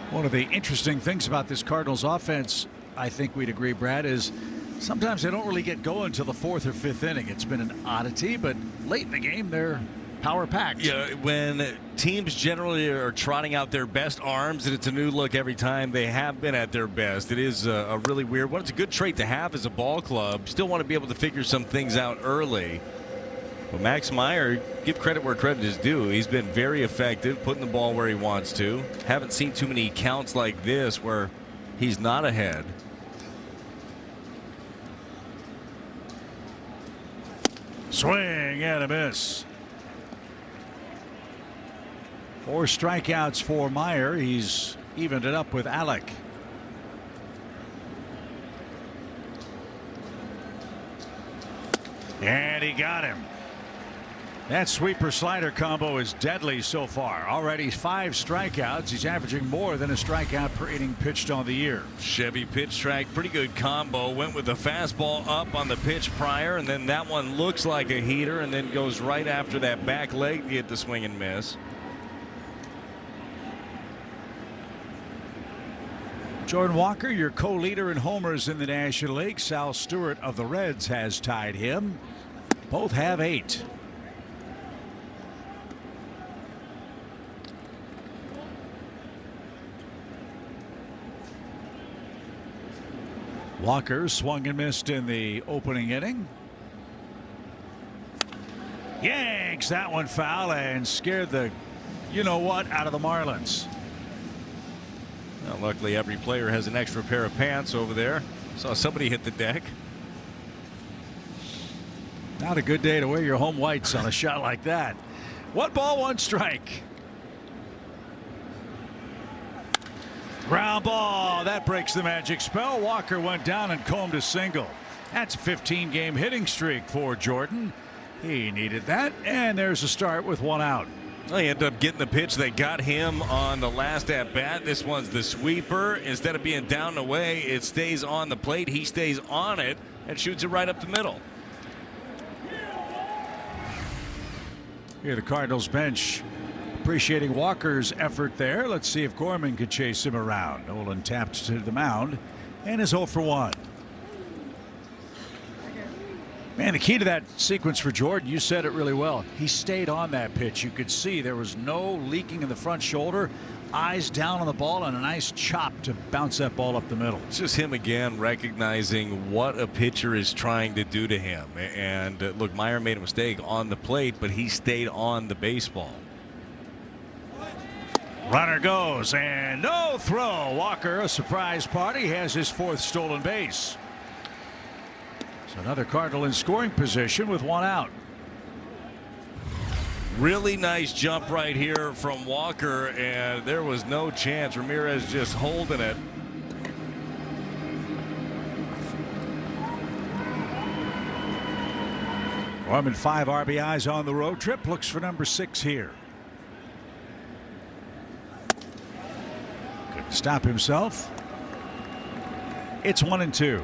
One of the interesting things about this Cardinals offense, I think we'd agree, Brad, is sometimes they don't really get going until the 4th or 5th inning. It's been an oddity, but late in the game, they're power-packed. Yeah, when teams generally are trotting out their best arms, and it's a new look every time, they have been at their best. It is a really weird one. It's a good trait to have as a ball club. Still want to be able to figure some things out early. But Max Meyer, give credit where credit is due. He's been very effective, putting the ball where he wants to. Haven't seen too many counts like this where he's not ahead. Swing and a miss. 4 strikeouts for Meyer. He's evened it up with Alec. And he got him. That sweeper slider combo is deadly so far. Already 5 strikeouts. He's averaging more than a strikeout per inning pitched on the year. Chevy pitch track, pretty good combo. Went with the fastball up on the pitch prior, and then that one looks like a heater and then goes right after that back leg to get the swing and miss. Jordan Walker, your co-leader in homers in the National League. Sal Stewart of the Reds has tied him. Both have 8. Walker swung and missed in the opening inning. Yanks that one foul and scared the you-know-what out of the Marlins. Well, luckily, every player has an extra pair of pants over there. Saw somebody hit the deck. Not a good day to wear your home whites on a shot like that. 1 ball, 1 strike. Ground ball. That breaks the magic spell. Walker went down and combed a single. That's a 15-game hitting streak for Jordan. He needed that, and there's a start with 1 out. Well, he ended up getting the pitch that got him on the last at-bat. This one's the sweeper. Instead of being down and away, it stays on the plate. He stays on it and shoots it right up the middle. Here the Cardinals bench appreciating Walker's effort there. Let's see if Gorman could chase him around. Nolan tapped to the mound and is 0 for 1. Man, the key to that sequence for Jordan, you said it really well. He stayed on that pitch. You could see there was no leaking in the front shoulder. Eyes down on the ball and a nice chop to bounce that ball up the middle. It's just him again recognizing what a pitcher is trying to do to him. And look, Meyer made a mistake on the plate, but he stayed on the baseball. Runner goes and no throw. Walker, a surprise party, has his 4th stolen base. So another Cardinal in scoring position with 1 out. Really nice jump right here from Walker, and there was no chance. Ramirez just holding it. Gorman 5 RBIs on the road trip. Looks for number 6 here. Good stop himself. It's 1-2.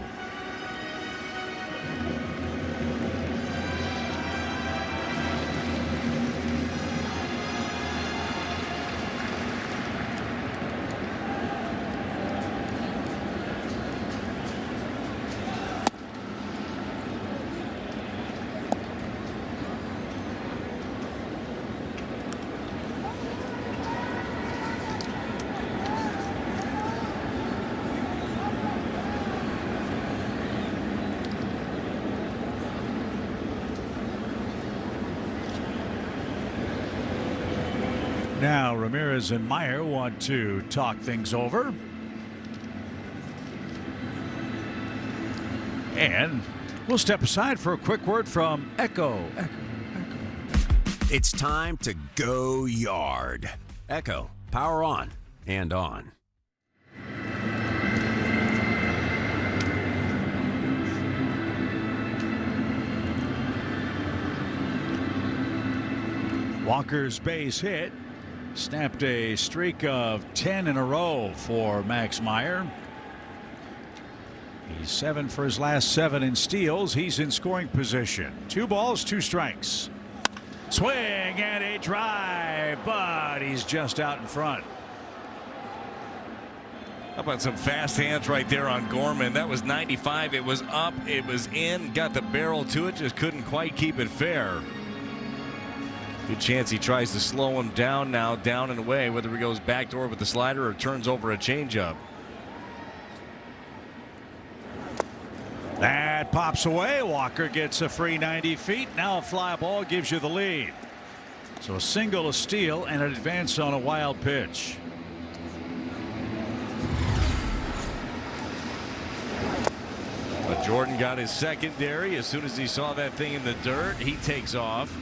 Now Ramirez and Meyer want to talk things over. And we'll step aside for a quick word from Echo. It's time to go yard. Echo, power on and on. Walker's base hit snapped a streak of 10 in a row for Max Meyer. He's 7 for his last 7 in steals. He's in scoring position. 2 balls, 2 strikes. Swing and a drive, but he's just out in front. How about some fast hands right there on Gorman? That was 95. It was up, it was in, got the barrel to it, just couldn't quite keep it fair. Good chance he tries to slow him down now, down and away, whether he goes backdoor with the slider or turns over a changeup. That pops away. Walker gets a free 90 feet. Now a fly ball gives you the lead. So a single, a steal, and an advance on a wild pitch. But Jordan got his secondary. As soon as he saw that thing in the dirt, he takes off.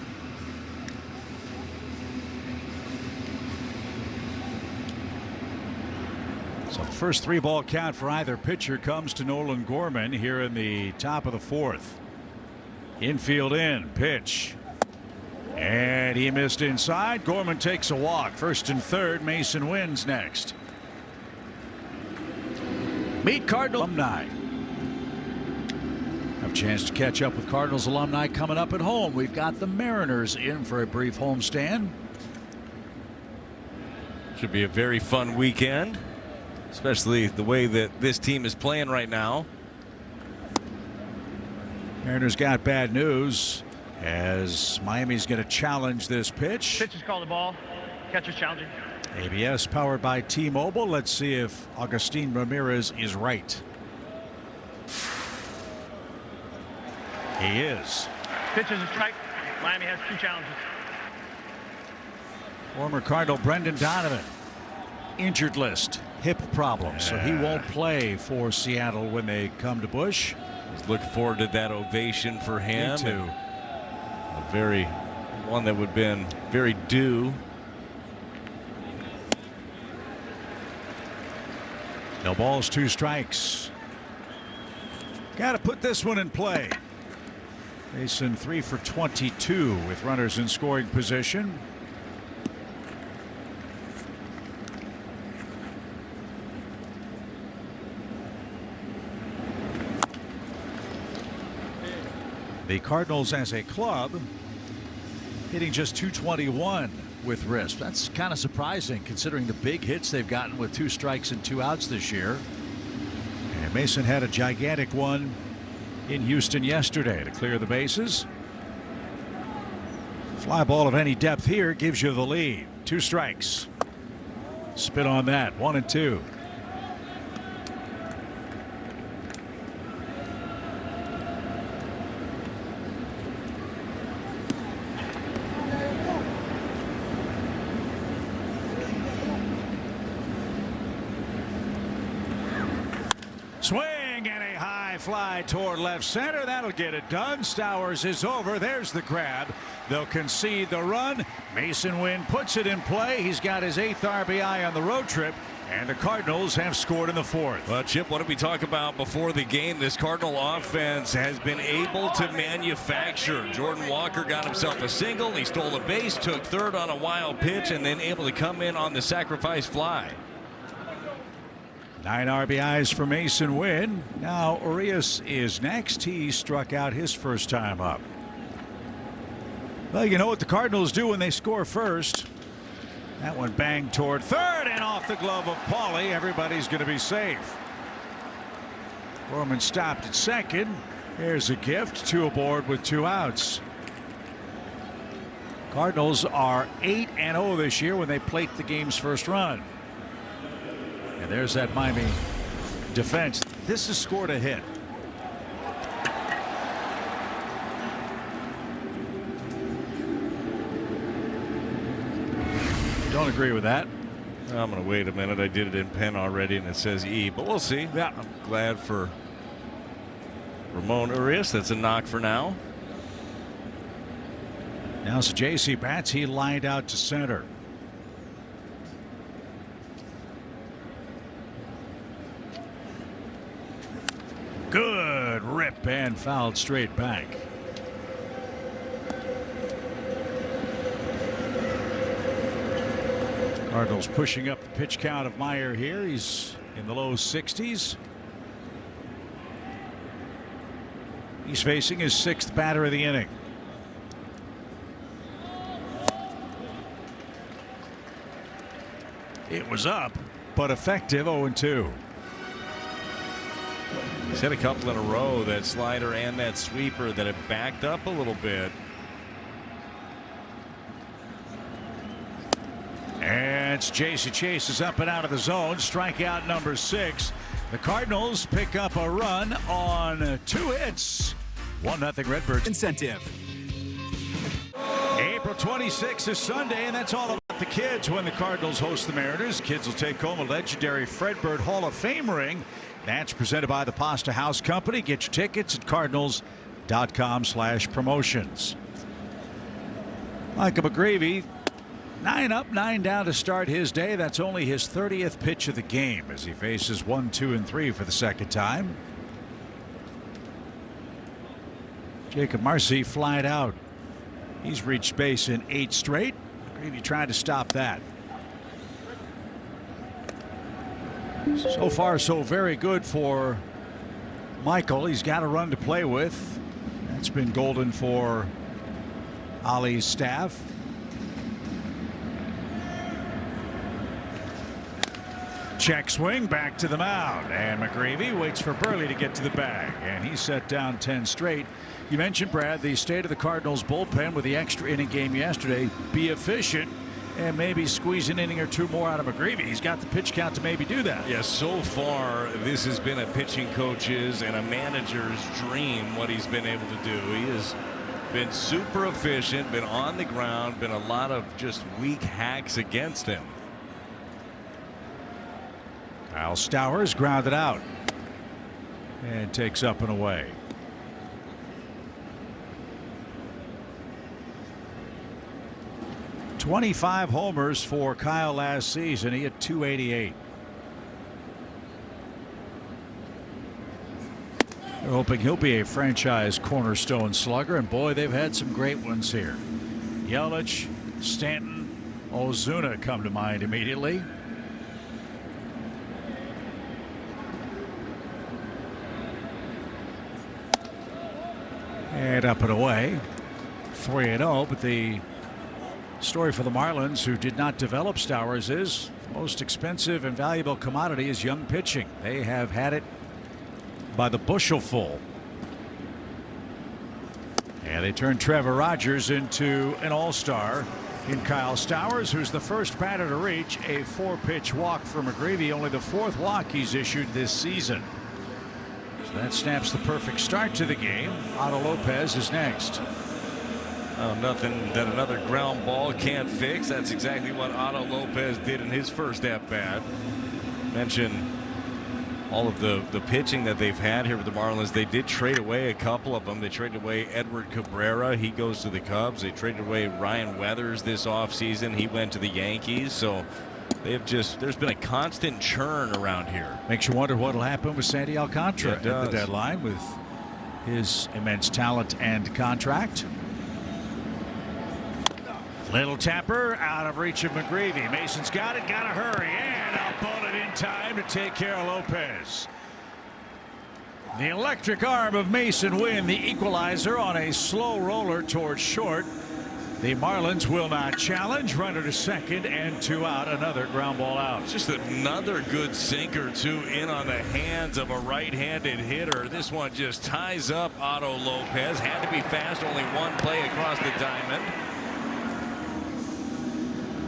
So the first 3-ball count for either pitcher comes to Nolan Gorman here in the top of the 4th. Infield in, pitch. And he missed inside. Gorman takes a walk. 1st and 3rd. Mason wins next. Meet Cardinal alumni. Have a chance to catch up with Cardinals alumni coming up at home. We've got the Mariners in for a brief homestand. Should be a very fun weekend, especially the way that this team is playing right now. Mariners got bad news as Miami's going to challenge this pitch. Pitch is called the ball. Catcher's challenging. ABS powered by T-Mobile. Let's see if Agustin Ramirez is right. He is. Pitch is a strike. Miami has 2 challenges. Former Cardinal Brendan Donovan, injured list, hip problem, so he won't play for Seattle when they come to Busch. Just looking forward to that ovation for him. Me too. One that would have been very due. No balls, 2 strikes. Got to put this one in play. Mason 3 for 22 with runners in scoring position. The Cardinals as a club hitting just .221 with wrist. That's kind of surprising considering the big hits they've gotten with 2 strikes and 2 outs this year. And Mason had a gigantic one in Houston yesterday to clear the bases. Fly ball of any depth here gives you the lead. 2 strikes. Spit on that. 1-2. Swing and a high fly toward left center. That'll get it done. Stowers is over. There's the grab. They'll concede the run. Mason Wynn puts it in play. He's got his 8th RBI on the road trip. And the Cardinals have scored in the 4th. Well, Chip, what did we talk about before the game? This Cardinal offense has been able to manufacture. Jordan Walker got himself a single. He stole a base, took 3rd on a wild pitch, and then able to come in on the sacrifice fly. 9 RBIs for Mason Wynn. Now Urias is next. He struck out his first time up. Well, you know what the Cardinals do when they score first. That one banged toward third and off the glove of Paulie. Everybody's going to be safe. Gorman stopped at second. Here's a gift. 2 aboard with 2 outs. Cardinals are 8-0 this year when they plate the game's first run. And there's that Miami defense. This has scored a hit. Don't agree with that. I'm going to wait a minute. I did it in pen already, and it says E, but we'll see. Yeah. I'm glad for Ramon Urias. That's a knock for now. Now it's J.C. Bats. He lined out to center. Good rip and fouled straight back. Cardinals pushing up the pitch count of Meyer here. He's in the low 60s. He's facing his 6th batter of the inning. It was up, but effective. 0-2. He's had a couple in a row, that slider and that sweeper, that have backed up a little bit. And J.C. Chase is up and out of the zone. Strikeout number 6. The Cardinals pick up a run on 2 hits. 1-0 Redbirds. Incentive. April 26th is Sunday, and that's all about the kids when the Cardinals host the Mariners. Kids will take home a legendary Fredbird Hall of Fame ring. That's presented by the Pasta House Company. Get your tickets at cardinals.com/promotions. Micah McGreevy, 9 up, 9 down to start his day. That's only his 30th pitch of the game as he faces 1, 2, and 3 for the second time. Jacob Marcy flied out. He's reached base in 8 straight. McGreevy tried to stop that. So far, so very good for Michael. He's got a run to play with. That's been golden for Ollie's staff. Check swing back to the mound, and McGreevy waits for Burley to get to the bag, and he set down 10 straight. You mentioned, Brad, the state of the Cardinals bullpen with the extra inning game yesterday. Be efficient and maybe squeeze an inning or 2 more out of McGreevy. He's got the pitch count to maybe do that. Yes, so far this has been a pitching coach's and a manager's dream, what he's been able to do. He has been super efficient, been on the ground, been a lot of just weak hacks against him. Kyle Stowers grounded out and takes up and away. .25 homers for Kyle last season. He had .288. They're hoping he'll be a franchise cornerstone slugger, and boy, they've had some great ones here. Yelich, Stanton, Ozuna come to mind immediately. And up and away. 3-0, but the story for the Marlins, who did not develop Stowers, is the most expensive and valuable commodity is young pitching. They have had it by the bushel-full. And they turned Trevor Rogers into an all-star in Kyle Stowers, who's the first batter to reach a 4-pitch walk for McGreevy, only the 4th walk he's issued this season. So that snaps the perfect start to the game. Otto Lopez is next. Oh, nothing that another ground ball can't fix. That's exactly what Otto Lopez did in his first at-bat. Mention all of the pitching that they've had here with the Marlins. They did trade away a couple of them. They traded away Edward Cabrera. He goes to the Cubs. They traded away Ryan Weathers this offseason. He went to the Yankees. So they've just, there's been a constant churn around here. Makes you wonder what'll happen with Sandy Alcantara at the deadline with his immense talent and contract. Little tapper out of reach of McGreevy. Mason's got it, gotta hurry, and I'll pull it in time to take care of Lopez. The electric arm of Mason Wynn, the equalizer on a slow roller towards short. The Marlins will not challenge. Runner to second and 2 out. Another ground ball out. Just another good sinker, too, in on the hands of a right-handed hitter. This one just ties up Otto Lopez. Had to be fast. Only one play across the diamond.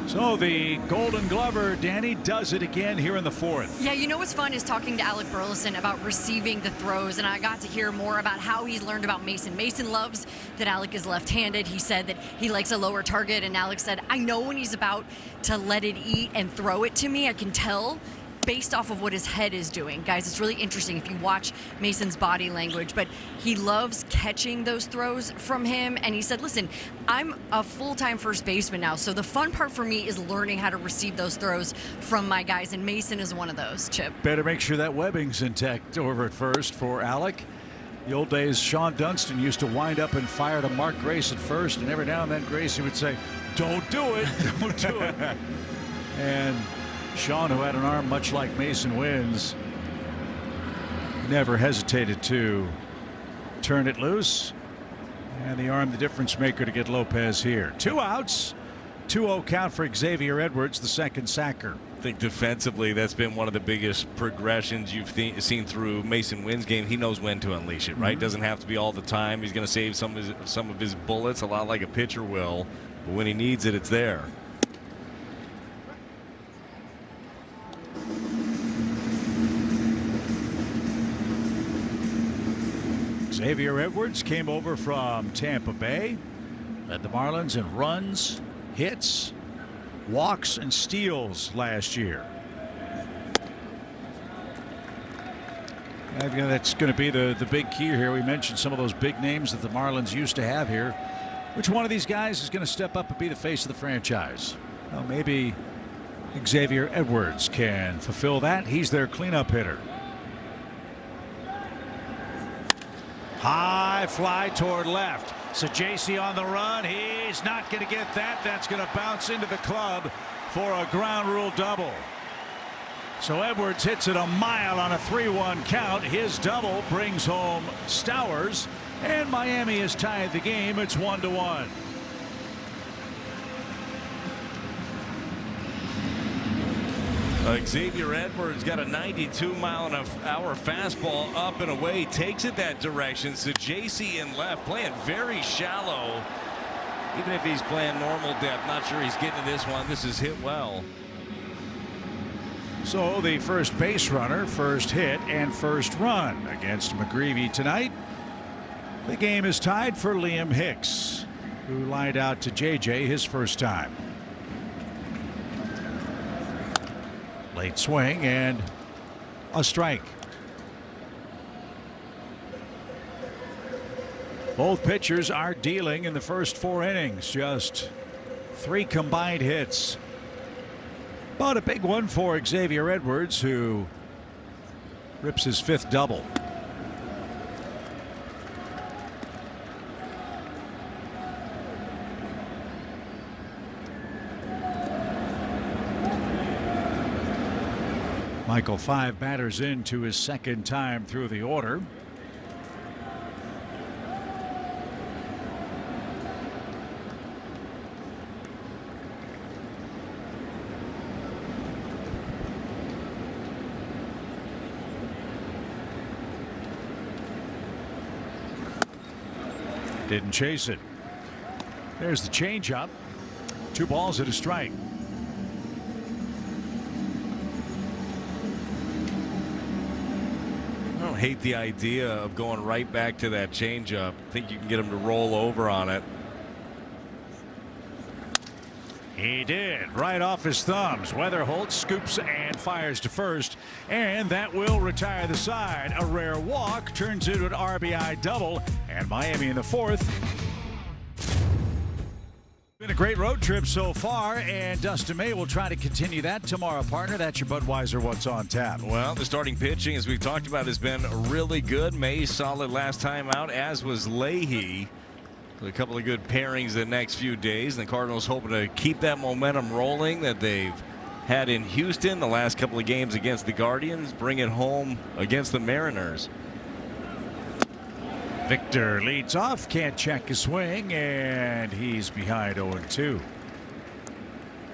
So the Golden Glover, Danny, does it again here in the fourth. Yeah, you know what's fun is talking to Alec Burleson about receiving the throws, and I got to hear more about how he's learned about Mason. Mason loves that Alec is left-handed. He said that he likes a lower target, and Alec said, I know when he's about to let it eat and throw it to me. I can tell based off of what his head is doing. Guys, it's really interesting if you watch Mason's body language, but he loves catching those throws from him. And he said, listen, I'm a full-time first baseman now, so the fun part for me is learning how to receive those throws from my guys, and Mason is one of those, Chip. Better make sure that webbing's intact over at first for Alec. The old days, Sean Dunston used to wind up and fire to Mark Grace at first, and every now and then Gracie would say, don't do it, don't do it. And Sean, who had an arm much like Mason Wynn's, never hesitated to turn it loose. And the arm, the difference maker to get Lopez here. 2 outs, 2-0 count for Xavier Edwards, the second sacker. I think defensively, that's been one of the biggest progressions you've seen through Mason Wynn's game. He knows when to unleash it, right? Doesn't have to be all the time. He's going to save some of his bullets, a lot like a pitcher will. But when he needs it, it's there. Xavier Edwards came over from Tampa Bay, led the Marlins in runs, hits, walks, and steals last year. I think that's going to be the big key here. We mentioned some of those big names that the Marlins used to have here. Which one of these guys is going to step up and be the face of the franchise? Well, maybe Xavier Edwards can fulfill that. He's their cleanup hitter. High fly toward left. Sajaci on the run. He's not going to get that. That's going to bounce into the club for a ground rule double. So Edwards hits it a mile on a 3-1 count. His double brings home Stowers, and Miami has tied the game. It's 1-1. Xavier Edwards got a 92-mile-an-hour fastball up and away, takes it that direction. Sajaci in left, playing very shallow. Even if he's playing normal depth, not sure he's getting to this one. This is hit well. So the first base runner, first hit and first run against McGreevy tonight. The game is tied for Liam Hicks, who lined out to JJ his first time. Late swing and a strike. Both pitchers are dealing in the first 4 innings. Just 3 combined hits. But a big one for Xavier Edwards, who rips his 5th double. Michael 5 batters into his 2nd time through the order. Didn't chase it. There's the changeup. 2 balls and a strike. I don't hate the idea of going right back to that changeup. I think you can get him to roll over on it. He did, right off his thumbs. Weatherholt scoops and fires to first, and that will retire the side. A rare walk turns into an RBI double, and Miami in the 4th. Been a great road trip so far, and Dustin May will try to continue that tomorrow, partner. That's your Budweiser What's on Tap. Well, the starting pitching, as we've talked about, has been really good. May solid last time out, as was Leahy. A couple of good pairings the next few days. And the Cardinals hoping to keep that momentum rolling that they've had in Houston, the last couple of games against the Guardians, bring it home against the Mariners. Victor leads off, can't check his swing, and he's behind 0-2.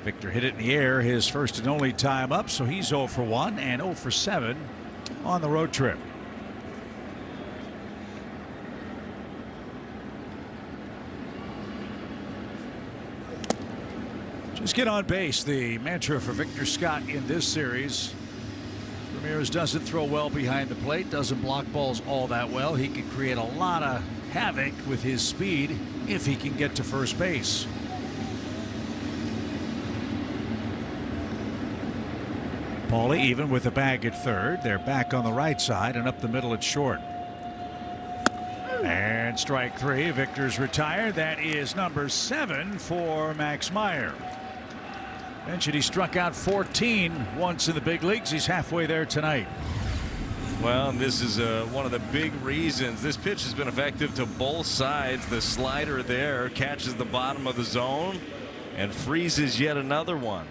Victor hit it in the air his first and only time up, so he's 0 for 1 and 0 for 7 on the road trip. Just get on base, the mantra for Victor Scott in this series. Ramirez doesn't throw well behind the plate, doesn't block balls all that well. He can create a lot of havoc with his speed if he can get to first base. Paulie even with a bag at third. They're back on the right side and up the middle at short. And strike 3. Victor's retired. That is number 7 for Max Meyer. Mentioned he struck out 14 once in the big leagues. He's halfway there tonight. Well, this is one of the big reasons this pitch has been effective to both sides. The slider there catches the bottom of the zone and freezes yet another one.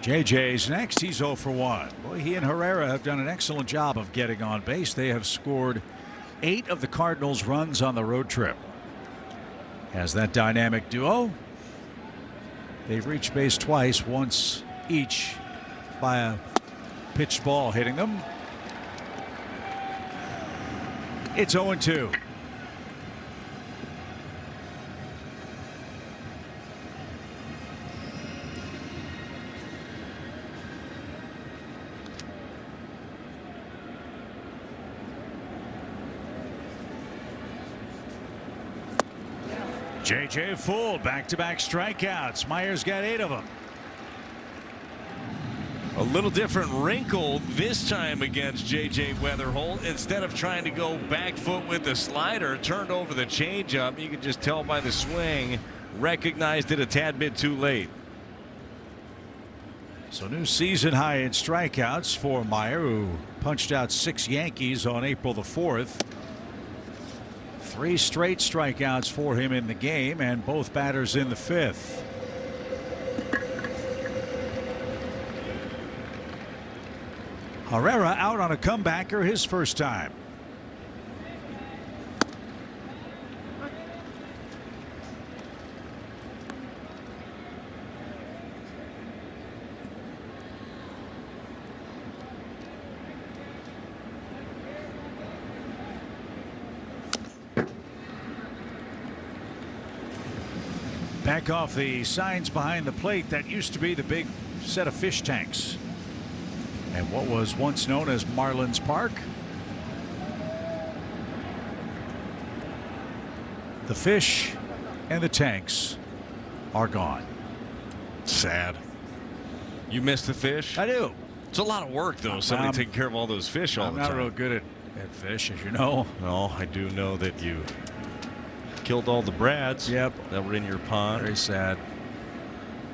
JJ's next. He's 0 for 1. Boy, he and Herrera have done an excellent job of getting on base. They have scored 8 of the Cardinals' runs on the road trip. As that dynamic duo, they've reached base twice, once each by a pitched ball hitting them. It's 0-2. JJ full, back-to-back strikeouts. Meyer's got 8 of them. A little different wrinkle this time against J.J. Weatherholt. Instead of trying to go back foot with the slider, turned over the changeup. You could just tell by the swing, recognized it a tad bit too late. So new season high in strikeouts for Meyer, who punched out 6 Yankees on April the 4th. 3 straight strikeouts for him in the game, and both batters in the 5th. Herrera out on a comebacker his first time. Back off the signs behind the plate that used to be the big set of fish tanks and what was once known as Marlins Park. The fish and the tanks are gone. Sad. You miss the fish? I do. It's a lot of work, though. Somebody taking care of all those fish all the time. I'm not real good at fish, as you know. No, I do know that you killed all the brads. Yep. That were in your pond. Very sad.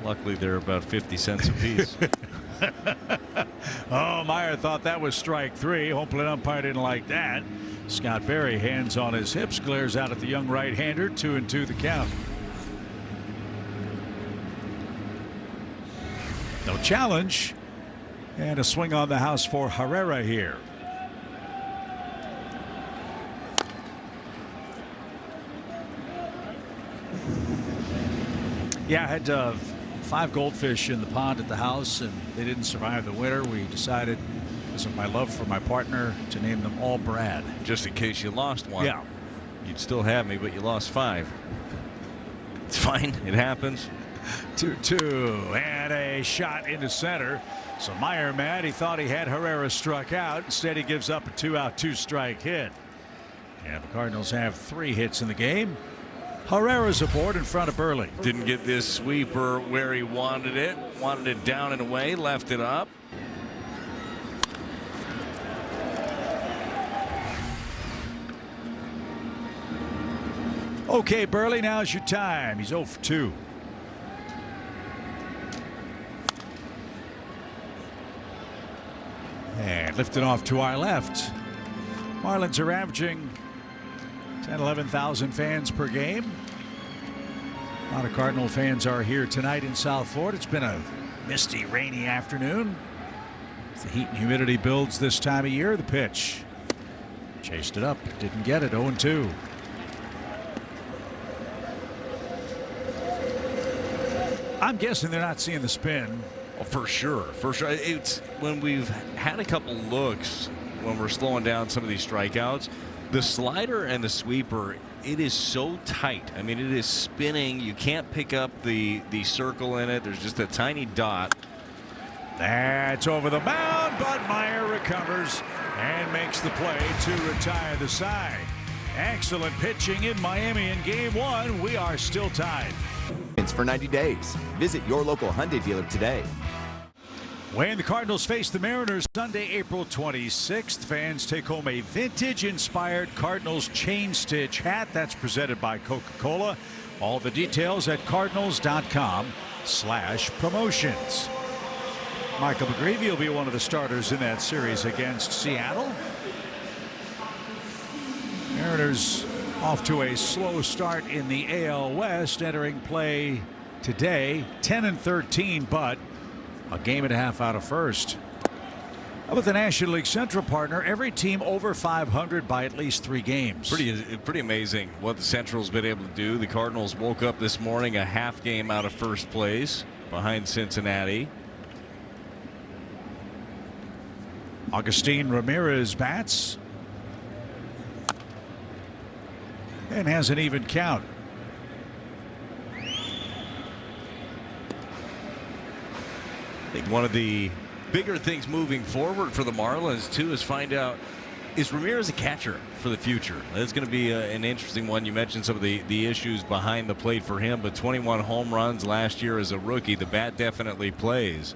Luckily, they're about 50 cents a piece. Oh, Meyer thought that was strike 3. Hopefully, an umpire didn't like that. Scott Berry, hands on his hips, glares out at the young right-hander. 2-2 the count. No challenge. And a swing on the house for Herrera here. Yeah, I had 5 goldfish in the pond at the house, and they didn't survive the winter. We decided, because of my love for my partner, to name them all Brad. Just in case you lost one. Yeah. You'd still have me, but you lost 5. It's fine. It happens. 2-2, and a shot into center. So Meyer mad. He thought he had Herrera struck out. Instead, he gives up a 2-out, 2-strike hit. And the Cardinals have 3 hits in the game. Herrera's aboard in front of Burley. Didn't get this sweeper where he wanted it. Wanted it down and away. Left it up. Okay, Burley, now's your time. He's 0 for 2. And lifted off to our left. Marlins are averaging 11,000 fans per game. A lot of Cardinal fans are here tonight in South Florida. It's been a misty, rainy afternoon. As the heat and humidity builds this time of year, the pitch. Chased it up, didn't get it, 0-2. I'm guessing they're not seeing the spin. Oh, for sure. It's when we've had a couple looks when we're slowing down some of these strikeouts, the slider and the sweeper, it is so tight. I mean, it is spinning. You can't pick up the circle in it. There's just a tiny dot. That's over the mound, but Meyer recovers and makes the play to retire the side. Excellent pitching in Miami in Game 1. We are still tied. It's for 90 days. Visit your local Hyundai dealer today. When the Cardinals face the Mariners Sunday, April 26th, fans take home a vintage-inspired Cardinals chain stitch hat that's presented by Coca-Cola. All the details at cardinals.com/promotions. Michael McGreevy will be one of the starters in that series against Seattle. Mariners off to a slow start in the AL West, entering play today 10-13, but a game and a half out of first. How about the National League Central partner? Every team over 500 by at least 3 games. Pretty amazing what the Central's been able to do. The Cardinals woke up this morning a half game out of first place behind Cincinnati. Agustin Ramirez bats and has an even count. I think one of the bigger things moving forward for the Marlins too is find out, is Ramirez a catcher for the future? That's going to be an interesting one. You mentioned some of the issues behind the plate for him, but 21 home runs last year as a rookie. The bat definitely plays.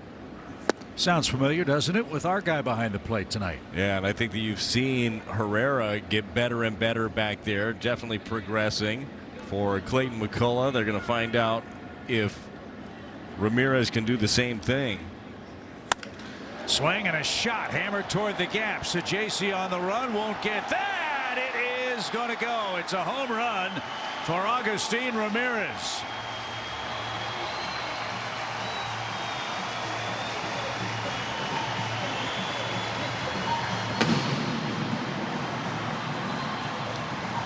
Sounds familiar, doesn't it, with our guy behind the plate tonight? Yeah, and I think that you've seen Herrera get better and better back there, definitely progressing. For Clayton McCullough, they're going to find out if Ramirez can do the same thing. Swing and a shot hammered toward the gap. Sajaci on the run, won't get that. It is going to go. It's a home run for Agustin Ramirez.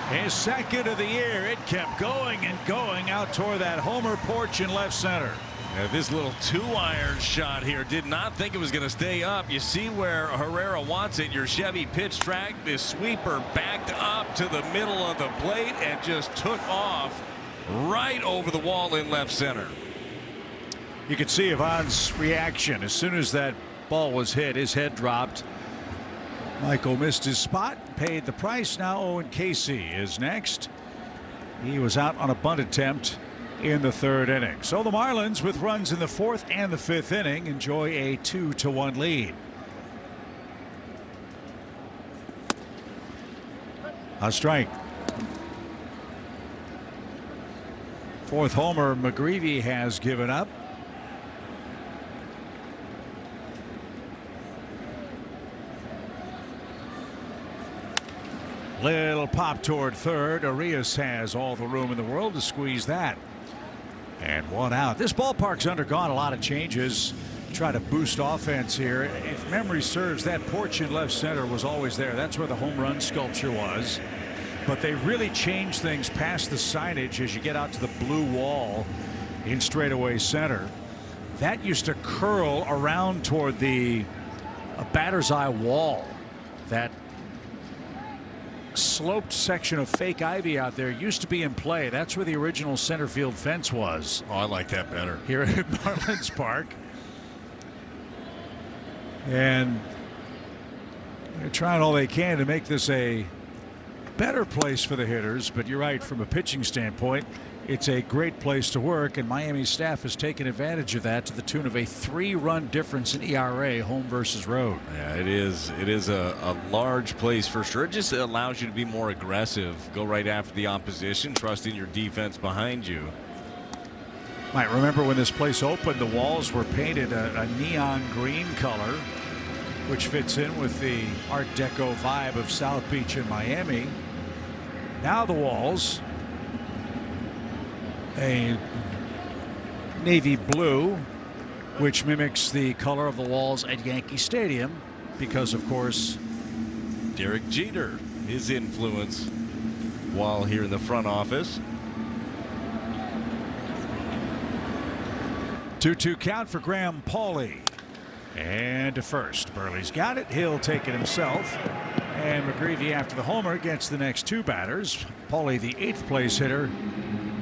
His second of the year. It kept going and going out toward that homer porch in left center. Yeah, this little 2-iron shot here, did not think it was going to stay up. You see where Herrera wants it. Your Chevy pitch track. This sweeper backed up to the middle of the plate and just took off right over the wall in left center. You could see Ivan's reaction as soon as that ball was hit. His head dropped. Michael missed his spot, paid the price. Now Owen Casey is next. He was out on a bunt attempt in the 3rd inning. So the Marlins, with runs in the 4th and the 5th inning, enjoy a 2-1 lead. A strike. 4th homer McGreevy has given up. Little pop toward third. Arias has all the room in the world to squeeze that. And 1 out. This ballpark's undergone a lot of changes. Try to boost offense here. If memory serves, that porch in left center was always there. That's where the home run sculpture was. But they really changed things past the signage as you get out to the blue wall in straightaway center. That used to curl around toward the batter's eye wall. That sloped section of fake ivy out there used to be in play. That's where the original center field fence was. Oh, I like that better. Here at Marlins Park. And they're trying all they can to make this a better place for the hitters. But you're right, from a pitching standpoint, it's a great place to work, and Miami's staff has taken advantage of that to the tune of a 3-run difference in ERA, home versus road. Yeah, it is a large place for sure. It just allows you to be more aggressive, go right after the opposition, trusting your defense behind you. Might remember when this place opened, the walls were painted a neon green color, which fits in with the Art Deco vibe of South Beach in Miami. Now the walls, a navy blue, which mimics the color of the walls at Yankee Stadium because, of course, Derek Jeter, his influence while here in the front office. 2-2 count for Graham Pauley. And to first. Burley's got it. He'll take it himself. And McGreevy, after the homer, gets the next two batters. Pauley, the 8th place hitter,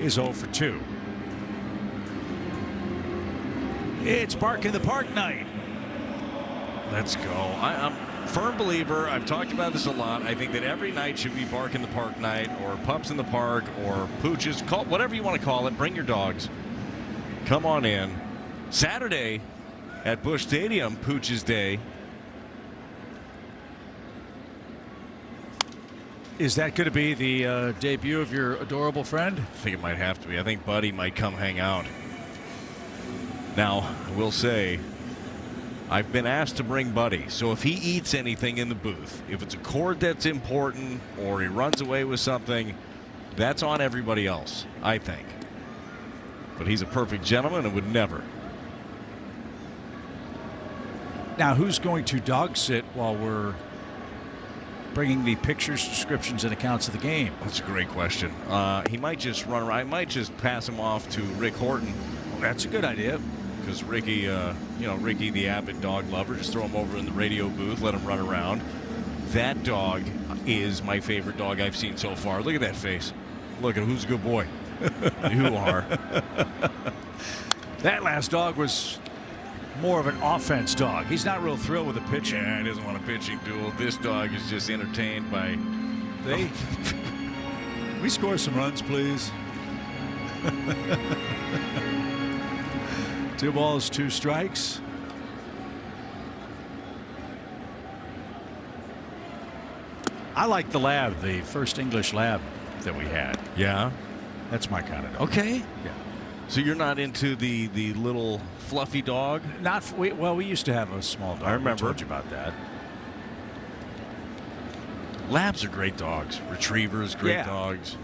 is 0 for 2. It's Bark in the Park night. Let's go. I'm a firm believer. I've talked about this a lot. I think that every night should be Bark in the Park night, or Pups in the Park, or Pooches. Call whatever you want to call it. Bring your dogs. Come on in. Saturday at Busch Stadium, Pooches Day. Is that going to be the debut of your adorable friend? I think it might have to be. I think Buddy might come hang out. Now, I will say, I've been asked to bring Buddy, so if he eats anything in the booth, if it's a cord that's important or he runs away with something, that's on everybody else, I think. But he's a perfect gentleman and would never. Now, who's going to dog sit while we're bringing the pictures, descriptions, and accounts of the game? That's a great question. He might just run around. I might just pass him off to Rick Horton. That's a good idea. Because Ricky, Ricky, the avid dog lover, just throw him over in the radio booth, let him run around. That dog is my favorite dog I've seen so far. Look at that face. Look at who's a good boy. You are. That last dog was more of an offense dog. He's not real thrilled with the pitching. Yeah, he doesn't want a pitching duel. This dog is just entertained by. We score some runs, please. 2 balls, 2 strikes. I like the lab, the first English lab that we had. Yeah, that's my kind of dog. Okay. Yeah. So you're not into the little fluffy dog? We used to have a small dog. I remember. I told you about that. Labs are great dogs. Retrievers, great dogs.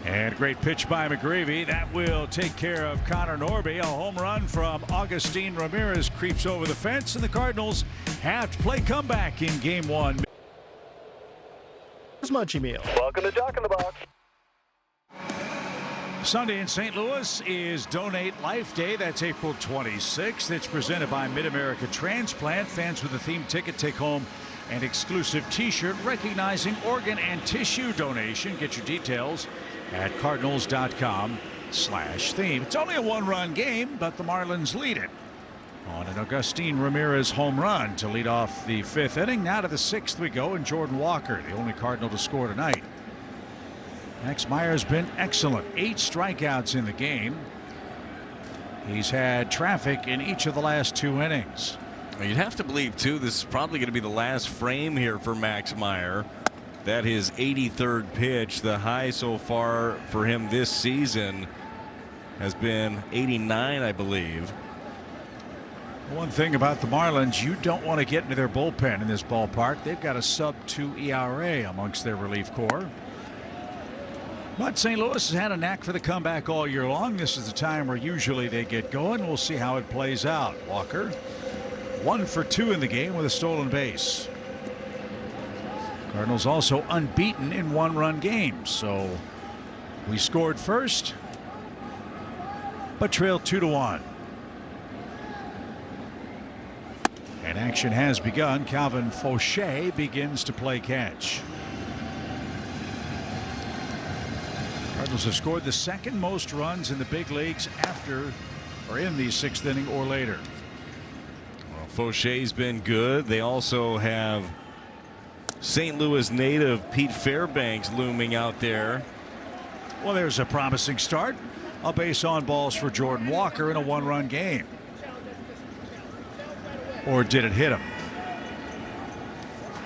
And a great pitch by McGreevy. That will take care of Connor Norby. A home run from Augustine Ramirez creeps over the fence, and the Cardinals have to play comeback in Game 1. Here's Munchie Meal. Welcome to Jock in the Box. Sunday in St. Louis is Donate Life Day. That's April 26th. It's presented by Mid-America Transplant. Fans with a themed ticket take home an exclusive T-shirt recognizing organ and tissue donation. Get your details at cardinals.com/theme. It's only a 1-run game, but the Marlins lead it on an Augustine Ramirez home run to lead off the 5th inning. Now to the 6th we go, and Jordan Walker, the only Cardinal to score tonight. Max Meyer's been excellent. 8 strikeouts in the game. He's had traffic in each of the last 2 innings. You'd have to believe, too, this is probably going to be the last frame here for Max Meyer. That his 83rd pitch, the high so far for him this season, has been 89, I believe. One thing about the Marlins, you don't want to get into their bullpen in this ballpark. They've got a sub-2 ERA amongst their relief corps. But St. Louis has had a knack for the comeback all year long. This is the time where usually they get going. We'll see how it plays out. Walker, 1 for 2 in the game with a stolen base. Cardinals also unbeaten in 1-run games. So we scored first, but trailed 2-1. And action has begun. Calvin Fauché begins to play catch. Cardinals have scored the 2nd most runs in the big leagues after or in the 6th inning or later. Well, Fauché's been good. They also have St. Louis native Pete Fairbanks looming out there. Well, there's a promising start. A base on balls for Jordan Walker in a 1-run game. Or did it hit him?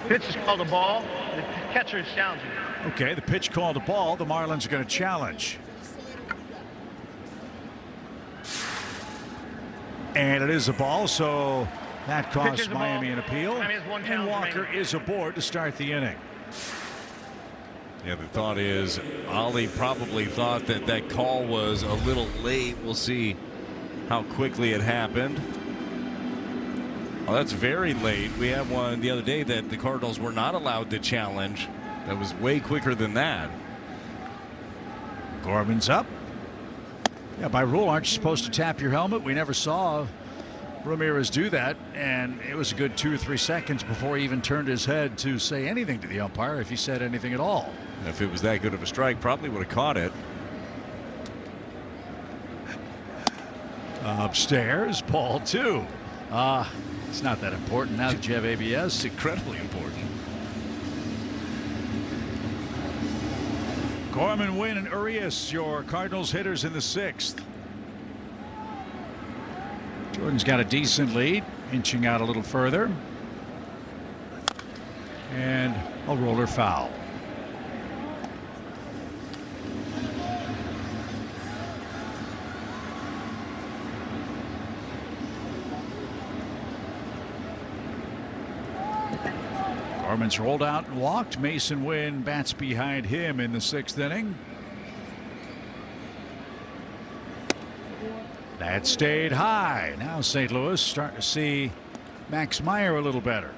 Pitch is called a ball. The catcher is challenging. Okay, the pitch called a ball. The Marlins are going to challenge. And it is a ball, so that costs Miami an appeal. And Walker is aboard to start the inning. Yeah, the thought is Ollie probably thought that that call was a little late. We'll see how quickly it happened. Oh, that's very late. We had one the other day that the Cardinals were not allowed to challenge. That was way quicker than that. Gorman's up. Yeah, by rule, aren't you supposed to tap your helmet? We never saw Ramirez do that, and it was a good 2 or 3 seconds before he even turned his head to say anything to the umpire, if he said anything at all. If it was that good of a strike, probably would have caught it. Upstairs, ball 2. It's not that important now that you have ABS. It's incredibly important. Gorman, Wynn, and Urias, your Cardinals hitters in the 6th. Jordan's got a decent lead, inching out a little further. And a roller foul. Gorman's rolled out and walked. Mason Wynn bats behind him in the 6th inning. That stayed high. Now St. Louis starting to see Max Meyer a little better.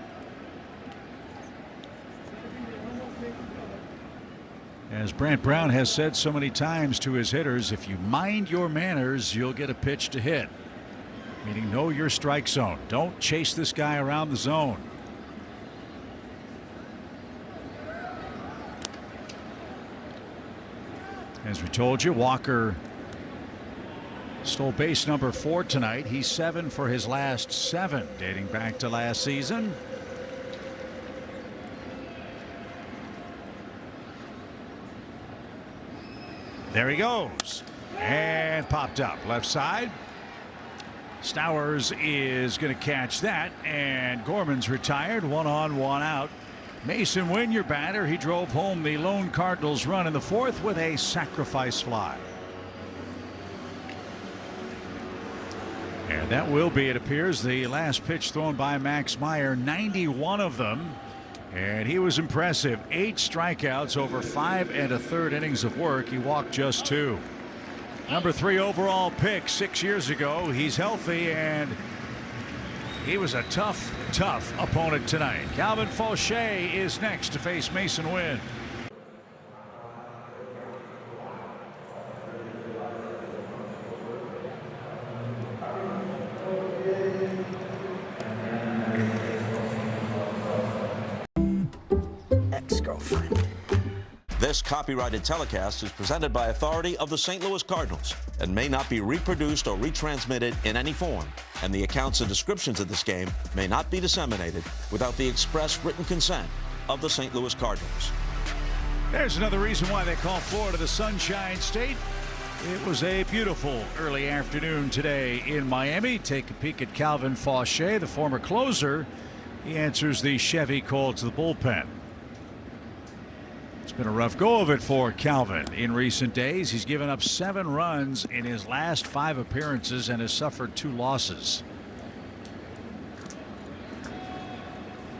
As Brant Brown has said so many times to his hitters, if you mind your manners, you'll get a pitch to hit. Meaning know your strike zone. Don't chase this guy around the zone. As we told you, Walker stole base number 4 tonight. He's 7 for his last 7, dating back to last season. There he goes. And popped up left side. Stowers is going to catch that, and Gorman's retired. 1 on, 1 out. Mason Wynn, your batter. He drove home the lone Cardinals run in the 4th with a sacrifice fly. And that will be, it appears, the last pitch thrown by Max Meyer. 91 of them. And he was impressive. 8 strikeouts over 5 1/3 innings of work. He walked just 2. Number 3 overall pick 6 years ago. He's healthy, and he was a tough opponent tonight. Calvin Fauché is next to face Mason Wynn. Ex-girlfriend. This copyrighted telecast is presented by authority of the St. Louis Cardinals and may not be reproduced or retransmitted in any form, and the accounts and descriptions of this game may not be disseminated without the express written consent of the St. Louis Cardinals. There's another reason why they call Florida the Sunshine State. It was a beautiful early afternoon today in Miami. Take a peek at Calvin Fauché, the former closer. He answers the Chevy call to the bullpen. It's been a rough go of it for Calvin in recent days. He's given up 7 runs in his last 5 appearances and has suffered 2 losses.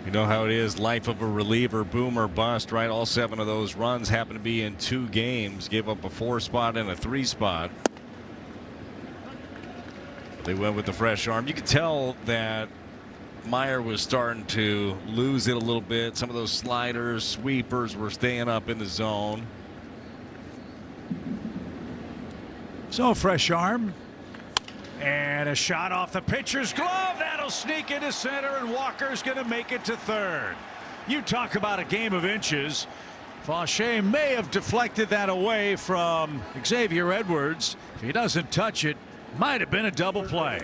You know how it is, life of a reliever, boom or bust, right? All 7 of those runs happen to be in 2 games. Gave up a 4 spot and a 3 spot. They went with the fresh arm. You could tell that Meyer was starting to lose it a little bit. Some of those sliders, sweepers were staying up in the zone. So fresh arm. And a shot off the pitcher's glove. That'll sneak into center, and Walker's going to make it to 3rd. You talk about a game of inches. Fauché may have deflected that away from Xavier Edwards. If he doesn't touch it, might have been a double play.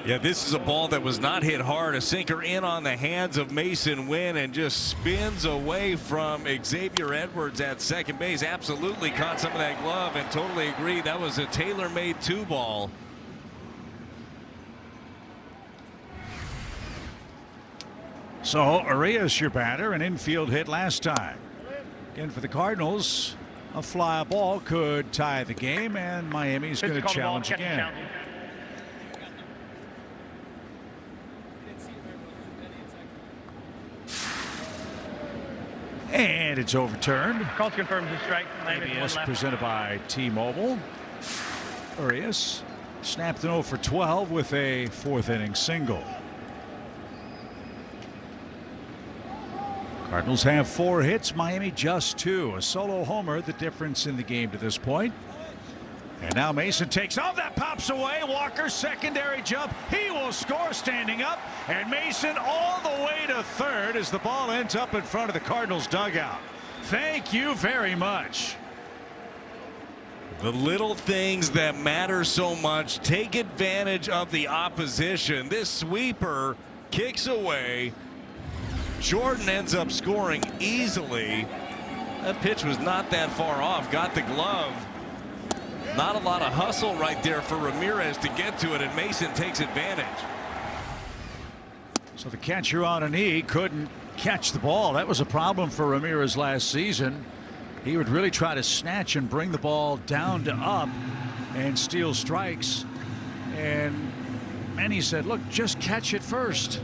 Yeah, this is a ball that was not hit hard. A sinker in on the hands of Mason Wynn and just spins away from Xavier Edwards at second base. Absolutely caught some of that glove and totally agree. That was a tailor-made 2 ball. So Urias, your batter, an infield hit last time. Again for the Cardinals, a fly ball could tie the game, and Miami's going to challenge again. And it's overturned. Call confirms the strike. ABS presented by T-Mobile. Urias snapped an 0 for 12 with a 4th inning single. Cardinals have 4 hits, Miami just 2. A solo homer, the difference in the game to this point. And now Mason takes off. That pops away. Walker secondary jump. He will score standing up. And Mason all the way to third as the ball ends up in front of the Cardinals dugout. Thank you very much. The little things that matter so much. Take advantage of the opposition. This sweeper kicks away. Jordan ends up scoring easily. That pitch was not that far off. Got the glove. Not a lot of hustle right there for Ramirez to get to it, and Mason takes advantage. So the catcher on a knee couldn't catch the ball. That was a problem for Ramirez last season. He would really try to snatch and bring the ball down to up and steal strikes. And Manny said, look, just catch it first.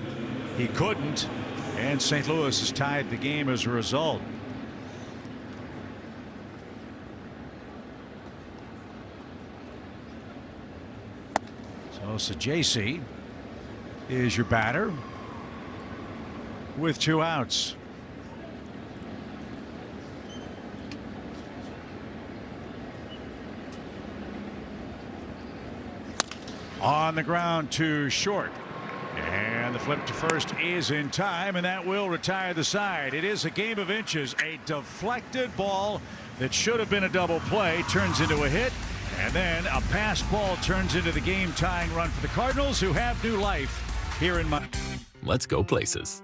He couldn't. And St. Louis has tied the game as a result. So JC is your batter with 2 outs. On the ground to short. And the flip to first is in time, and that will retire the side. It is a game of inches. A deflected ball that should have been a double play turns into a hit. And then a passed ball turns into the game-tying run for the Cardinals, who have new life here in Miami. Let's go places.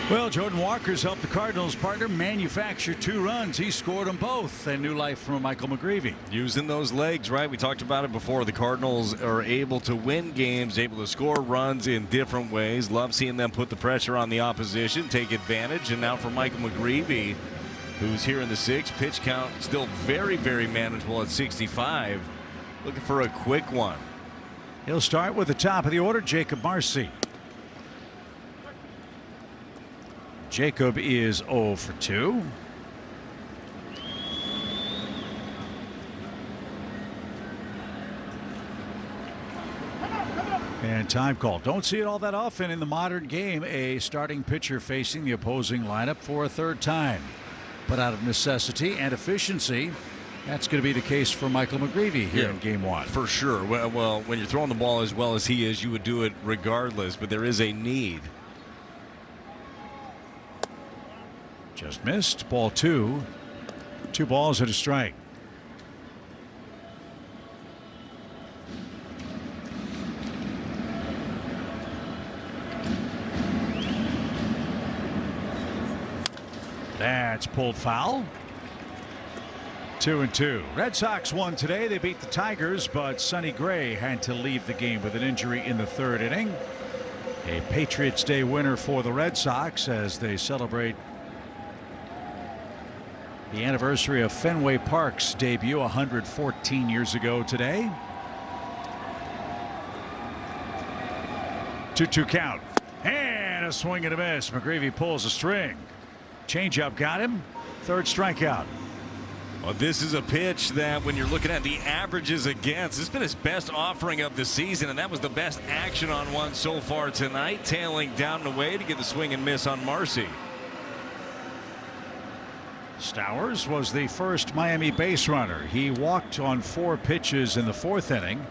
Well, Jordan Walker's helped the Cardinals partner manufacture 2 runs. He scored them both. And new life from Michael McGreevy. Using those legs, right? We talked about it before. The Cardinals are able to win games, able to score runs in different ways. Love seeing them put the pressure on the opposition, take advantage. And now for Michael McGreevy, who's here in the 6th. Pitch count still very, very manageable at 65. Looking for a quick one. He'll start with the top of the order, Jacob Marcy. Jacob is 0 for 2. And time call. Don't see it all that often in the modern game. A starting pitcher facing the opposing lineup for a 3rd time. But out of necessity and efficiency, that's going to be the case for Michael McGreevy here in game 1. For sure. Well, when you're throwing the ball as well as he is, you would do it regardless, but there is a need. Just missed. Ball 2. 2 balls and a strike. That's pulled foul. 2-2. Red Sox won today. They beat the Tigers, but Sonny Gray had to leave the game with an injury in the 3rd inning. A Patriots Day winner for the Red Sox as they celebrate the anniversary of Fenway Park's debut 114 years ago today. 2-2 count. And a swing and a miss. McGreevy pulls a string. Changeup got him. 3rd strikeout. Well, this is a pitch that when you're looking at the averages against, it's been his best offering of the season, and that was the best action on one so far tonight. Tailing down and away to get the swing and miss on Marcy. Stowers was the first Miami base runner. He walked on 4 pitches in the 4th inning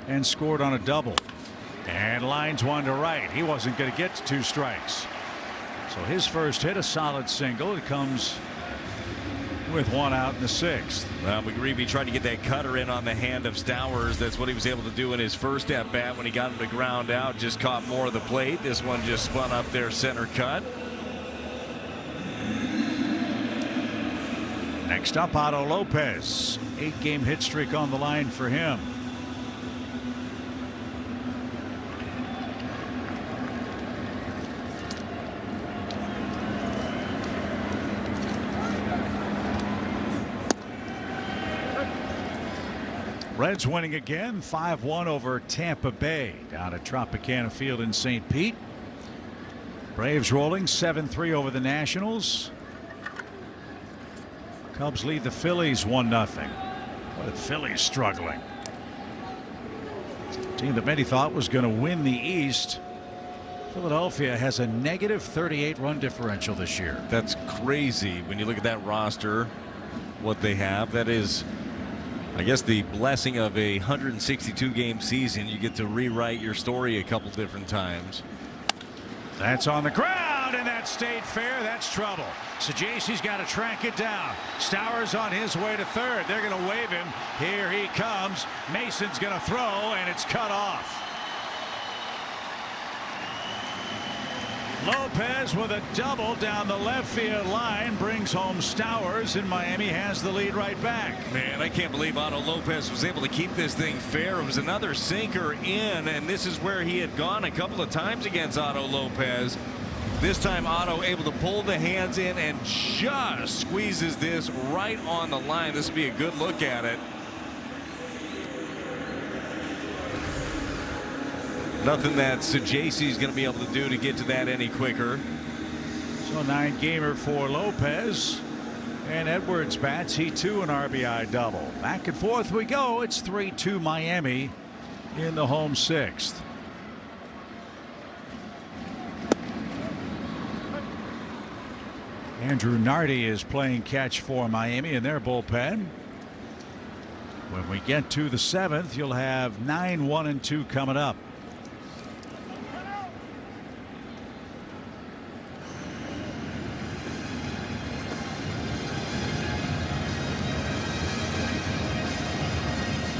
and scored on a double. And lines one to right. He wasn't going to get to 2 strikes. So his first hit, a solid single. It comes with 1 out in the 6th. Well, McGreevy tried to get that cutter in on the hand of Stowers. That's what he was able to do in his first at bat when he got him to ground out. Just caught more of the plate. This one just spun up there center cut. Next up, Otto Lopez. 8-game hit streak on the line for him. Reds winning again, 5-1 over Tampa Bay down at Tropicana Field in St. Pete. Braves rolling 7-3 over the Nationals. Cubs lead the Phillies 1-0. Well, the Phillies struggling. Team that many thought was going to win the East. Philadelphia has a negative 38 run differential this year. That's crazy when you look at that roster, what they have. That is, I guess, the blessing of a 162 game season. You get to rewrite your story a couple different times. That's on the ground, and that stayed fair. That's trouble. So JC's got to track it down. Stowers on his way to third. They're going to wave him. Here he comes. Mason's going to throw, and it's cut off. Lopez with a double down the left field line brings home Stowers, and Miami has the lead right back. Man, I can't believe Otto Lopez was able to keep this thing fair. It was another sinker in, and this is where he had gone a couple of times against Otto Lopez. This time Otto able to pull the hands in and just squeezes this right on the line. This would be a good look at it. Nothing that Sajaci is going to be able to do to get to that any quicker. So 9-gamer for Lopez. And Edwards bats. He too an RBI double. Back and forth we go. It's 3-2 Miami in the home sixth. Andrew Nardi is playing catch for Miami in their bullpen. When we get to the seventh, you'll have 9, 1, and 2 coming up.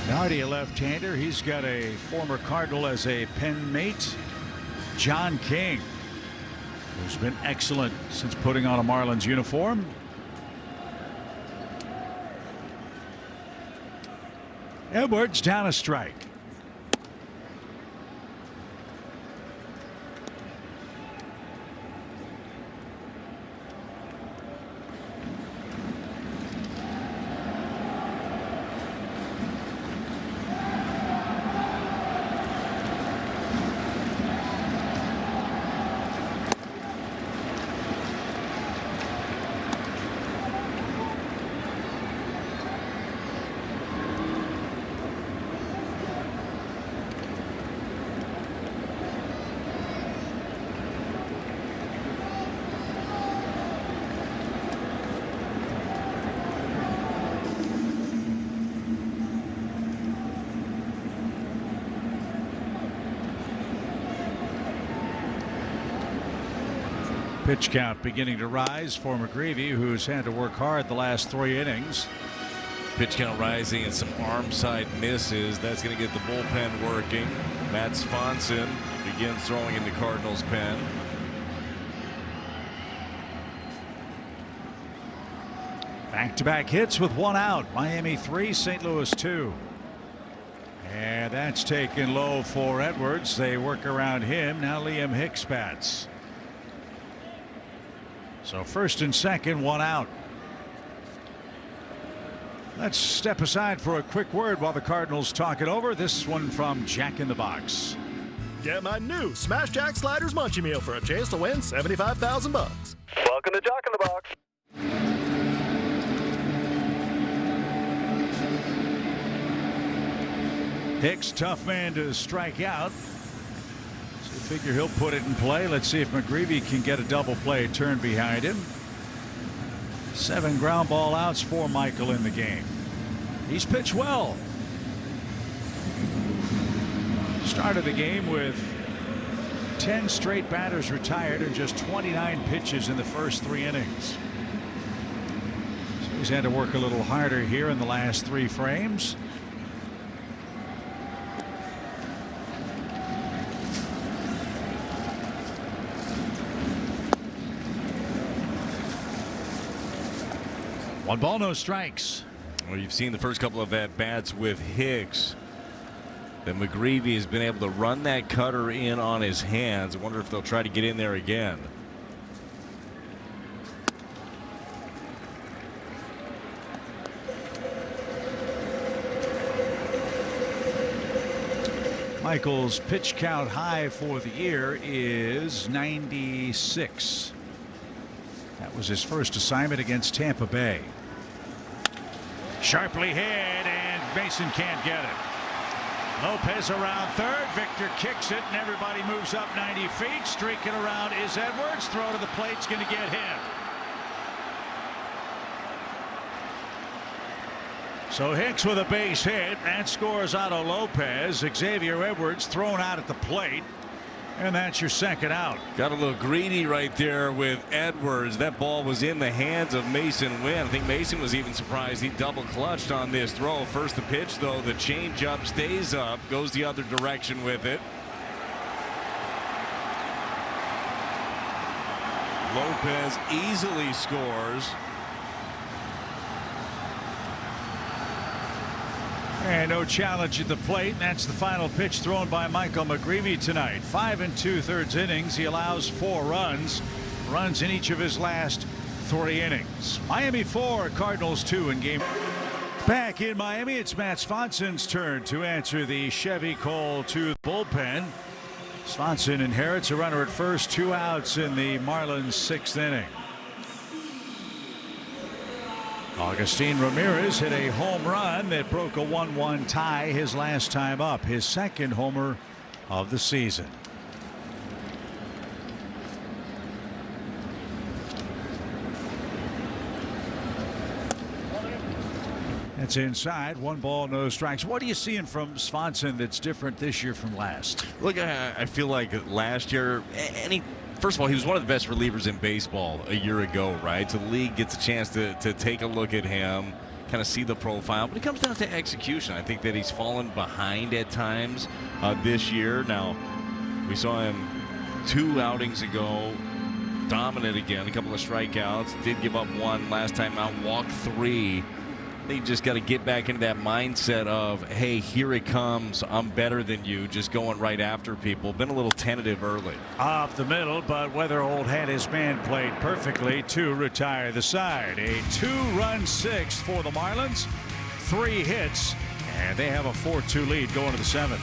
Nardi, a left-hander. He's got a former Cardinal as a pen mate, John King, who's been excellent since putting on a Marlins uniform. Edwards down a strike. Pitch count beginning to rise for McGreevy, who's had to work hard the last 3 innings. Pitch count rising and some arm side misses. That's going to get the bullpen working. Matt Swanson begins throwing in the Cardinals pen. Back-to-back hits with 1 out. Miami 3, St. Louis 2. And that's taken low for Edwards. They work around him. Now Liam Hicks bats. So first and second, 1 out. Let's step aside for a quick word while the Cardinals talk it over. This one from Jack in the Box. Get my new Smash Jack Sliders Munchie Meal for a chance to win $75,000. Welcome to Jack in the Box. Hicks, tough man to strike out. So you figure he'll put it in play. Let's see if McGreevy can get a double play turn behind him. 7 ground ball outs for Michael in the game. He's pitched well. Started the game with 10 straight batters retired and just 29 pitches in the first 3 innings. So he's had to work a little harder here in the last 3 frames. One ball, no strikes. Well, you've seen the first couple of at-bats with Hicks. Then McGreevy has been able to run that cutter in on his hands. I wonder if they'll try to get in there again. Michael's pitch count high for the year is 96. That was his first assignment against Tampa Bay. Sharply hit, and Mason can't get it. Lopez around third. Victor kicks it, and everybody moves up 90 feet. Streaking around is Edwards. Throw to the plate's going to get him. So Hicks with a base hit. That scores out of Lopez. Xavier Edwards thrown out at the plate. And that's your second out. Got a little greedy right there with Edwards. That ball was in the hands of Mason Wynn. I think Mason was even surprised he double clutched on this throw. First the pitch, though, the changeup stays up, goes the other direction with it. Lopez easily scores. And no challenge at the plate. And that's the final pitch thrown by Michael McGreevy tonight. 5 2/3 innings. He allows 4 runs. Runs in each of his last 3 innings. Miami 4, Cardinals 2 in game. Back in Miami, it's Matt Swanson's turn to answer the Chevy call to the bullpen. Swanson inherits a runner at first, 2 outs in the Marlins' 6th inning. Augustin Ramirez hit a home run that broke a 1-1 tie his last time up, his second homer of the season. It's inside. 1 ball, no strikes. What are you seeing from Swanson that's different this year from last? Look, I feel like last year, first of all, he was one of the best relievers in baseball a year ago, right? So the league gets a chance to take a look at him, kind of see the profile. But it comes down to execution. I think that he's fallen behind at times this year. Now, we saw him 2 outings ago, dominant again, a couple of strikeouts. Did give up 1 last time out, walked 3. They just got to get back into that mindset of, hey, here it comes. I'm better than you. Just going right after people. Been a little tentative early. Up the middle, but Weatherholt had his man played perfectly to retire the side. A 2-run 6th for the Marlins. 3 hits, and they have a 4-2 lead going to the 7th.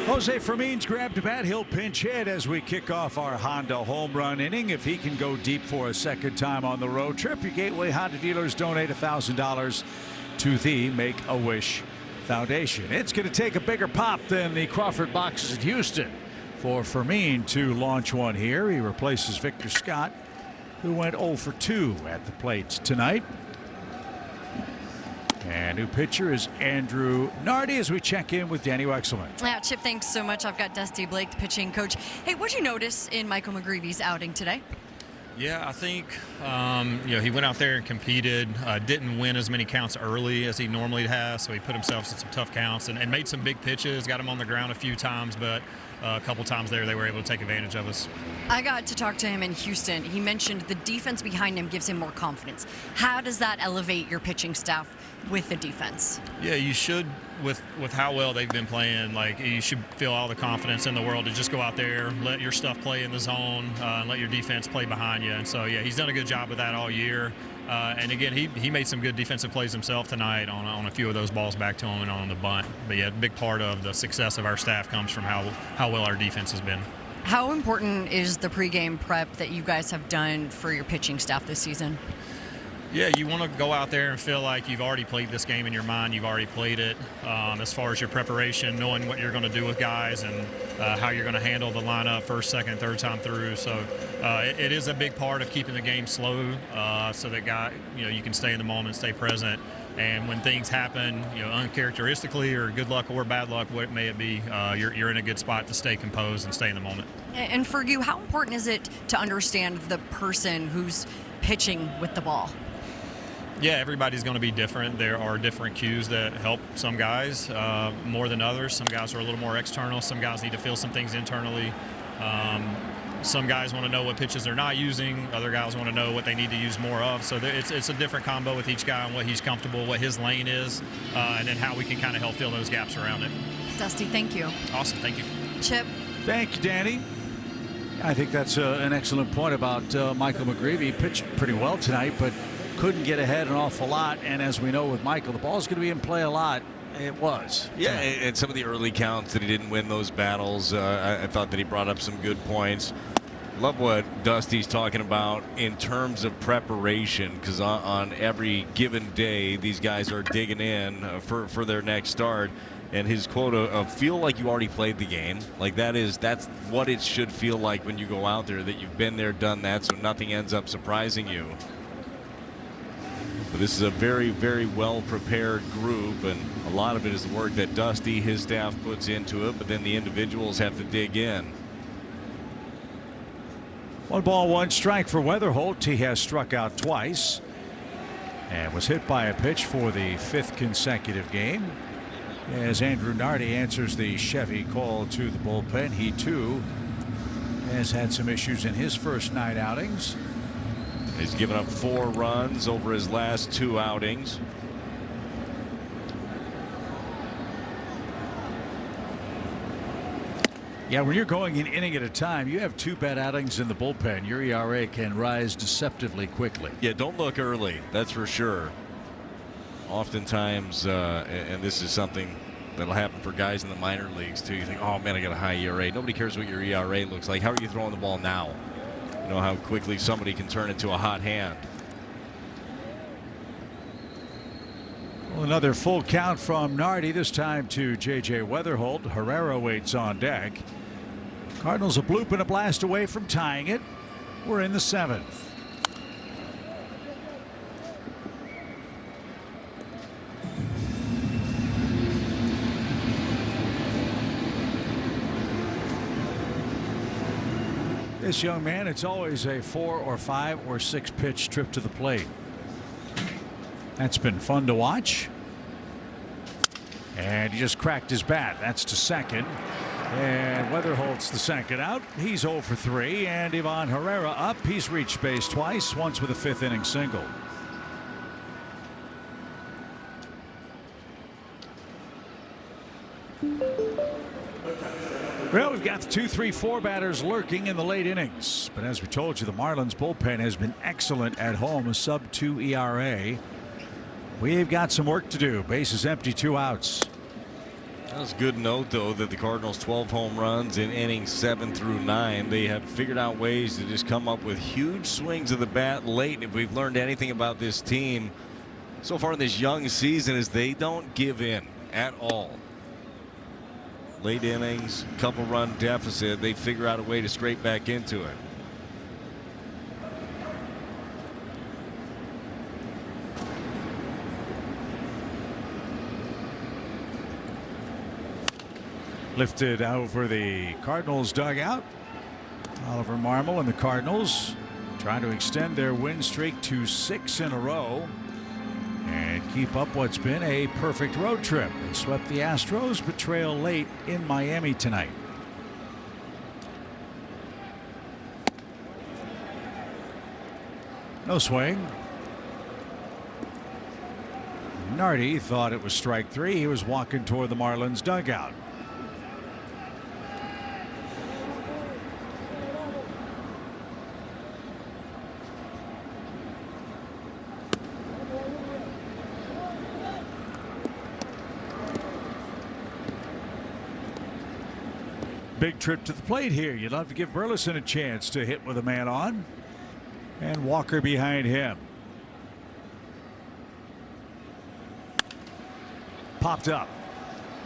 Jose Fermin's grabbed a bat. He'll pinch hit as we kick off our Honda home run inning. If he can go deep for a second time on the road trip, your Gateway Honda dealers donate $1,000 to the Make-A-Wish Foundation. It's going to take a bigger pop than the Crawford boxes at Houston for Fermin to launch one here. He replaces Victor Scott, who went 0 for 2 at the plate tonight. And new pitcher is Andrew Nardi as we check in with Danny Wexelman. Yeah, Chip, thanks so much. I've got Dusty Blake, the pitching coach. Hey, what'd you notice in Michael McGreevy's outing today? Yeah, I think he went out there and competed, didn't win as many counts early as he normally has, so he put himself in some tough counts and made some big pitches, got him on the ground a few times, but a couple times there they were able to take advantage of us. I got to talk to him in Houston. He mentioned the defense behind him gives him more confidence. How does that elevate your pitching staff with the defense? Yeah, you should, with how well they've been playing, like you should feel all the confidence in the world to just go out there, let your stuff play in the zone, and let your defense play behind you. And so, yeah, he's done a good job with that all year. And again, he made some good defensive plays himself tonight on a few of those balls back to him and on the bunt. But yeah, a big part of the success of our staff comes from how well our defense has been. How important is the pregame prep that you guys have done for your pitching staff this season? Yeah, you want to go out there and feel like you've already played this game in your mind. You've already played it as far as your preparation, knowing what you're going to do with guys and how you're going to handle the lineup first, second, third time through. So it is a big part of keeping the game slow so that you can stay in the moment, stay present. And when things happen, uncharacteristically or good luck or bad luck, what may it be, you're in a good spot to stay composed and stay in the moment. And for you, how important is it to understand the person who's pitching with the ball? Yeah, everybody's going to be different. There are different cues that help some guys more than others. Some guys are a little more external. Some guys need to feel some things internally. Some guys want to know what pitches they're not using. Other guys want to know what they need to use more of. So it's a different combo with each guy and what he's comfortable, what his lane is, and then how we can kind of help fill those gaps around it. Dusty, thank you. Awesome, thank you. Chip. Thank you, Danny. I think that's an excellent point about Michael McGreevy. He pitched pretty well tonight, but couldn't get ahead an awful lot. And as we know with Michael, the ball's going to be in play a lot. It was. Yeah, and some of the early counts that he didn't win those battles, I thought that he brought up some good points. Love what Dusty's talking about in terms of preparation, because on every given day, these guys are digging in for their next start. And his quote of feel like you already played the game, like that's what it should feel like when you go out there, that you've been there, done that, so nothing ends up surprising you. But this is a very, very well prepared group, and a lot of it is the work that Dusty, his staff, puts into it, but then the individuals have to dig in. 1 ball, 1 strike for Weatherholt. He has struck out twice and was hit by a pitch for the 5th consecutive game. As Andrew Nardi answers the Chevy call to the bullpen, he too has had some issues in his first 9 outings. He's given up 4 runs over his last 2 outings. Yeah, when you're going an inning at a time, you have 2 bad outings in the bullpen. Your ERA can rise deceptively quickly. Yeah, don't look early. That's for sure. Oftentimes, and this is something that'll happen for guys in the minor leagues too. You think, oh man, I got a high ERA. Nobody cares what your ERA looks like. How are you throwing the ball now? You know how quickly somebody can turn into a hot hand. Well, another full count from Nardi, this time to J.J. Weatherholt. Herrera waits on deck. Cardinals a bloop and a blast away from tying it. We're in the 7th. This young man, it's always a 4 or 5 or 6 pitch trip to the plate. That's been fun to watch. And he just cracked his bat. That's to second. And Weatherholt's the second out. He's 0 for 3. And Ivan Herrera up. He's reached base twice, once with a 5th inning single. Well, we've got the 2, 3, 4 batters lurking in the late innings. But as we told you, the Marlins bullpen has been excellent at home, a sub-2 ERA. We've got some work to do. Bases empty, 2 outs. That was a good note, though, that the Cardinals 12 home runs in innings 7 through 9. They have figured out ways to just come up with huge swings of the bat late. And if we've learned anything about this team so far in this young season, is they don't give in at all. Late innings, couple run deficit, they figure out a way to scrape back into it. Lifted over the Cardinals dugout. Oliver Marmol and the Cardinals trying to extend their win streak to 6 in a row and keep up what's been a perfect road trip. They swept the Astros but trail late in Miami tonight. No swing. Nardi thought it was strike 3. He was walking toward the Marlins dugout. Big trip to the plate here. You'd love to give Burleson a chance to hit with a man on. And Walker behind him. Popped up.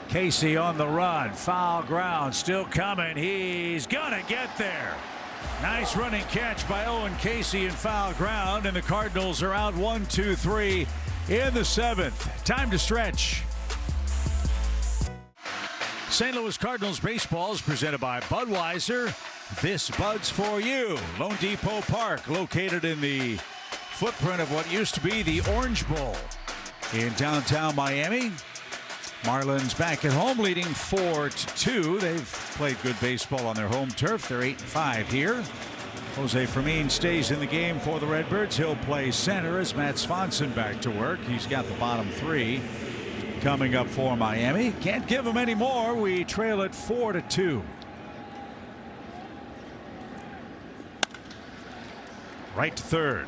Casey on the run. Foul ground. Still coming. He's gonna get there. Nice running catch by Owen Casey in foul ground. And the Cardinals are out 1-2-3 in the 7th. Time to stretch. St. Louis Cardinals baseball is presented by Budweiser. This Bud's for you. Lone Depot Park, located in the footprint of what used to be the Orange Bowl in downtown Miami. Marlins back at home, leading 4-2. They've played good baseball on their home turf. They're 8-5 here. Jose Fermin stays in the game for the Redbirds. He'll play center as Matt Swanson back to work. He's got the bottom 3. Coming up for Miami. Can't give them any more. We trail it 4-2. Right to third.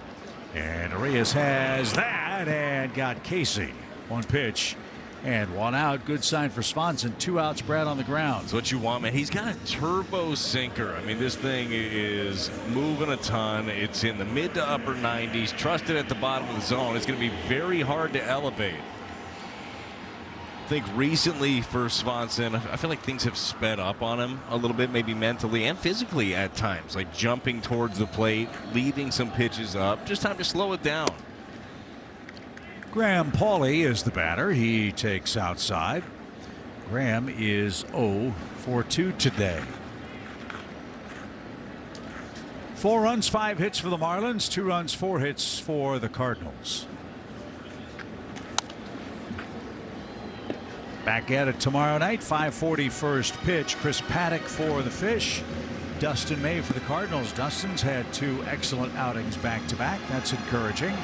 And Arias has that and got Casey. One pitch And 1 out. Good sign for Swanson. 2 outs. Brad on the ground. That's what you want, man. He's got a turbo sinker. I mean, this thing is moving a ton. It's in the mid to upper 90s. Trusted at the bottom of the zone. It's going to be very hard to elevate. I think recently for Swanson, I feel like things have sped up on him a little bit, maybe mentally and physically at times, like jumping towards the plate, leaving some pitches up. Just time to slow it down. Graham Pauley is the batter. He takes outside. Graham is 0 for 2 today. 4 runs, 5 hits for the Marlins, 2 runs, 4 hits for the Cardinals. Back at it tomorrow night, 5:40 first pitch. Chris Paddock for the Fish. Dustin May for the Cardinals. Dustin's had 2 excellent outings back-to-back. That's encouraging.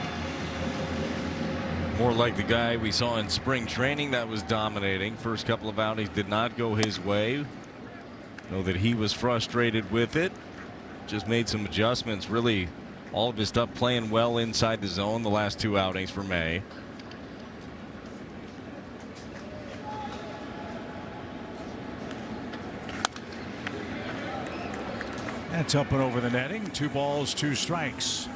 More like the guy we saw in spring training that was dominating. First couple of outings did not go his way. Know that he was frustrated with it. Just made some adjustments. Really, all of his stuff playing well inside the zone the last 2 outings for May. That's up and over the netting. 2 balls, 2 strikes.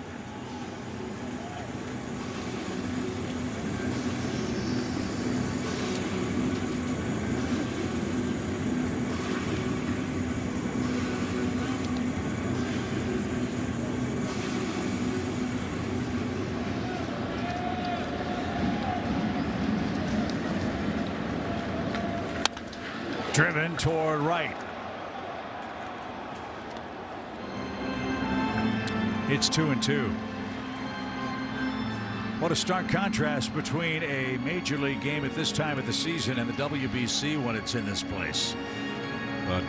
Driven toward right. It's 2-2. What a stark contrast between a major league game at this time of the season and the WBC when it's in this place.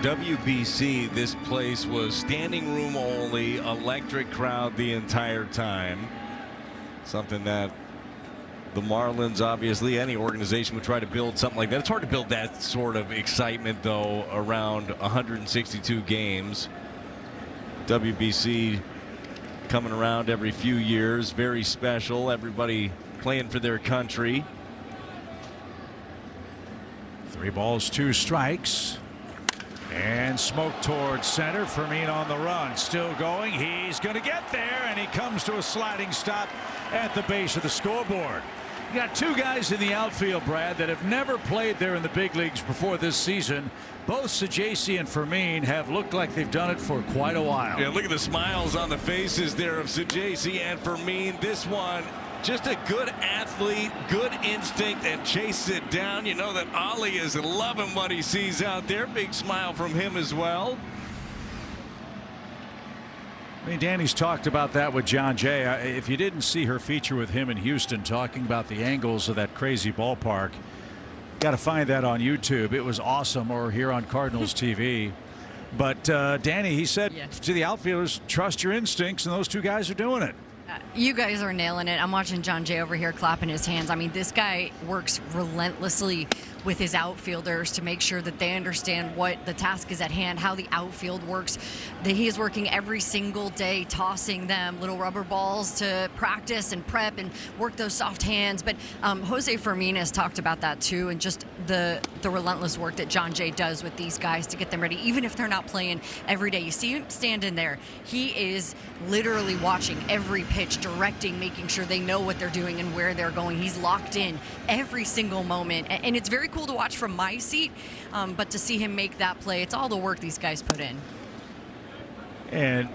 WBC, this place was standing room only, electric crowd the entire time. Something that the Marlins, obviously, any organization would try to build something like that. It's hard to build that sort of excitement, though, around 162 games. WBC coming around every few years, very special. Everybody playing for their country. 3 balls, 2 strikes. And smoke towards center. Fermin on the run. Still going. He's going to get there, and he comes to a sliding stop at the base of the scoreboard. You got 2 guys in the outfield, Brad, that have never played there in the big leagues before this season. Both Saggese and Fermin have looked like they've done it for quite a while. Yeah, look at the smiles on the faces there of Saggese and Fermin. This one, just a good athlete, good instinct, and chases it down. You know that Ollie is loving what he sees out there. Big smile from him as well. I mean, Danny's talked about that with John Jay. If you didn't see her feature with him in Houston talking about the angles of that crazy ballpark, got to find that on YouTube. It was awesome, or here on Cardinals TV. But Danny, he said to the outfielders, trust your instincts, and those 2 guys are doing it. You guys are nailing it. I'm watching John Jay over here clapping his hands. I mean, this guy works relentlessly with his outfielders to make sure that they understand what the task is at hand, how the outfield works. That he is working every single day, tossing them little rubber balls to practice and prep and work those soft hands. But Jose Fermin has talked about that too, and just the relentless work that John Jay does with these guys to get them ready, even if they're not playing every day. You see him standing there. He is literally watching every pitch, directing, making sure they know what they're doing and where they're going. He's locked in every single moment, and it's very cool to watch from my seat, but to see him make that play, it's all the work these guys put in. And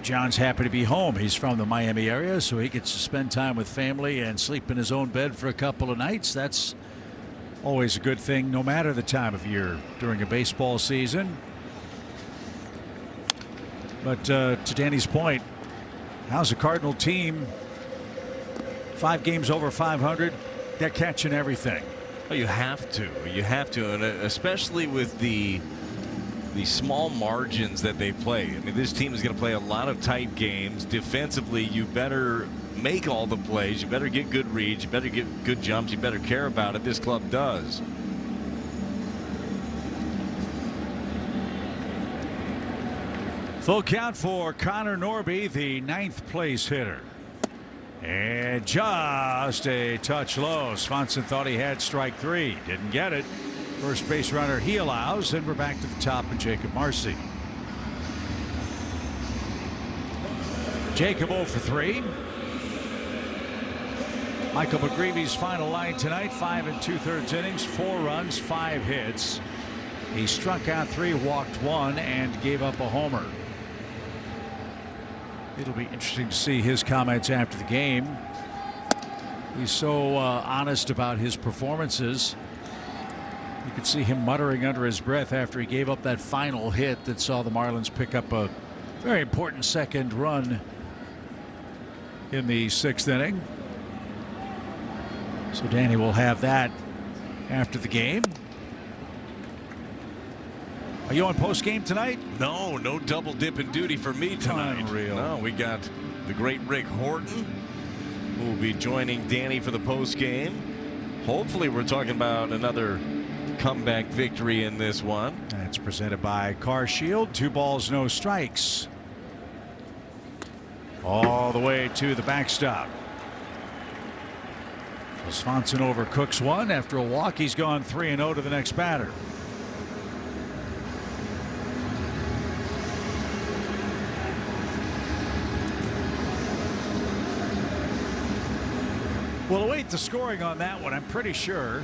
John's happy to be home. He's from the Miami area, so he gets to spend time with family and sleep in his own bed for a couple of nights. That's always a good thing, no matter the time of year during a baseball season. But to Danny's point, how's the Cardinal team? 5 games over 500. They're catching everything. Well, you have to, and especially with the small margins that they play. I mean, this team is going to play a lot of tight games. Defensively, you better make all the plays. You better get good reads. You better get good jumps. You better care about it. This club does. Full count for Connor Norby, the 9th place hitter. And just a touch low. Swanson thought he had strike 3. Didn't get it. First base runner he allows, and we're back to the top and Jacob Marcy. Jacob 0 for 3. Michael McGreevy's final line tonight, 5 2/3 innings, 4 runs, 5 hits. He struck out 3, walked 1, and gave up a homer. It'll be interesting to see his comments after the game. He's so honest about his performances. You could see him muttering under his breath after he gave up that final hit that saw the Marlins pick up a very important second run in the 6th inning. So Danny will have that after the game. Are you on post game tonight? No double dipping duty for me tonight. Unreal. No, we got the great Rick Horton, who will be joining Danny for the post game. Hopefully we're talking about another comeback victory in this one. That's presented by Car Shield. 2 balls, no strikes. All the way to the backstop. Swanson over Cooks 1. After a walk, he's gone 3-0 to the next batter. We'll await the scoring on that one. I'm pretty sure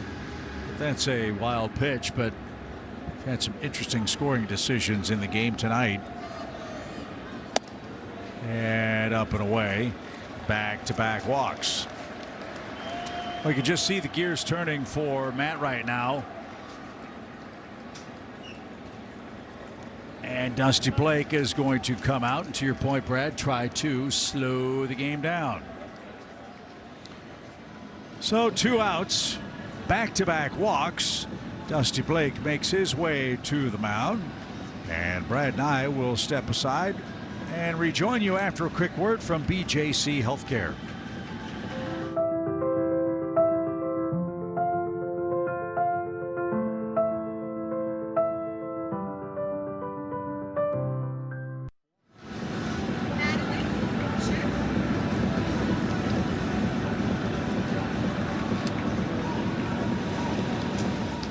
that's a wild pitch, but we've had some interesting scoring decisions in the game tonight. And up and away. Back-to-back walks. We can just see the gears turning for Matt right now. And Dusty Blake is going to come out, and to your point, Brad, try to slow the game down. So 2 outs, back-to-back walks. Dusty Blake makes his way to the mound, and Brad and I will step aside and rejoin you after a quick word from BJC Healthcare.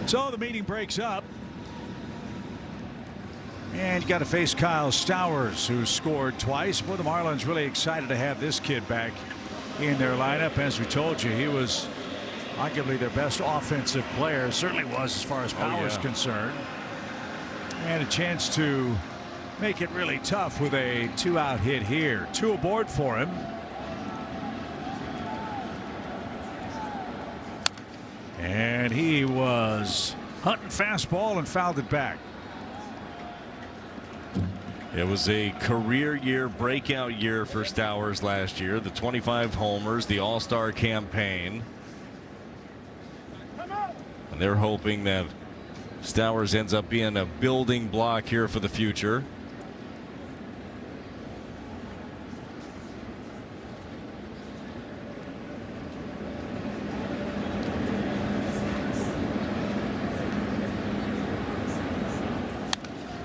So the meeting breaks up. And you got to face Kyle Stowers, who scored twice. Boy, the Marlins really excited to have this kid back in their lineup. As we told you, he was arguably their best offensive player. Certainly was as far as power is concerned. And a chance to make it really tough with a 2-out hit here. 2 aboard for him. And he was hunting fastball and fouled it back. It was a career year, breakout year for Stowers last year. The 25 homers, the All-Star campaign. And they're hoping that Stowers ends up being a building block here for the future.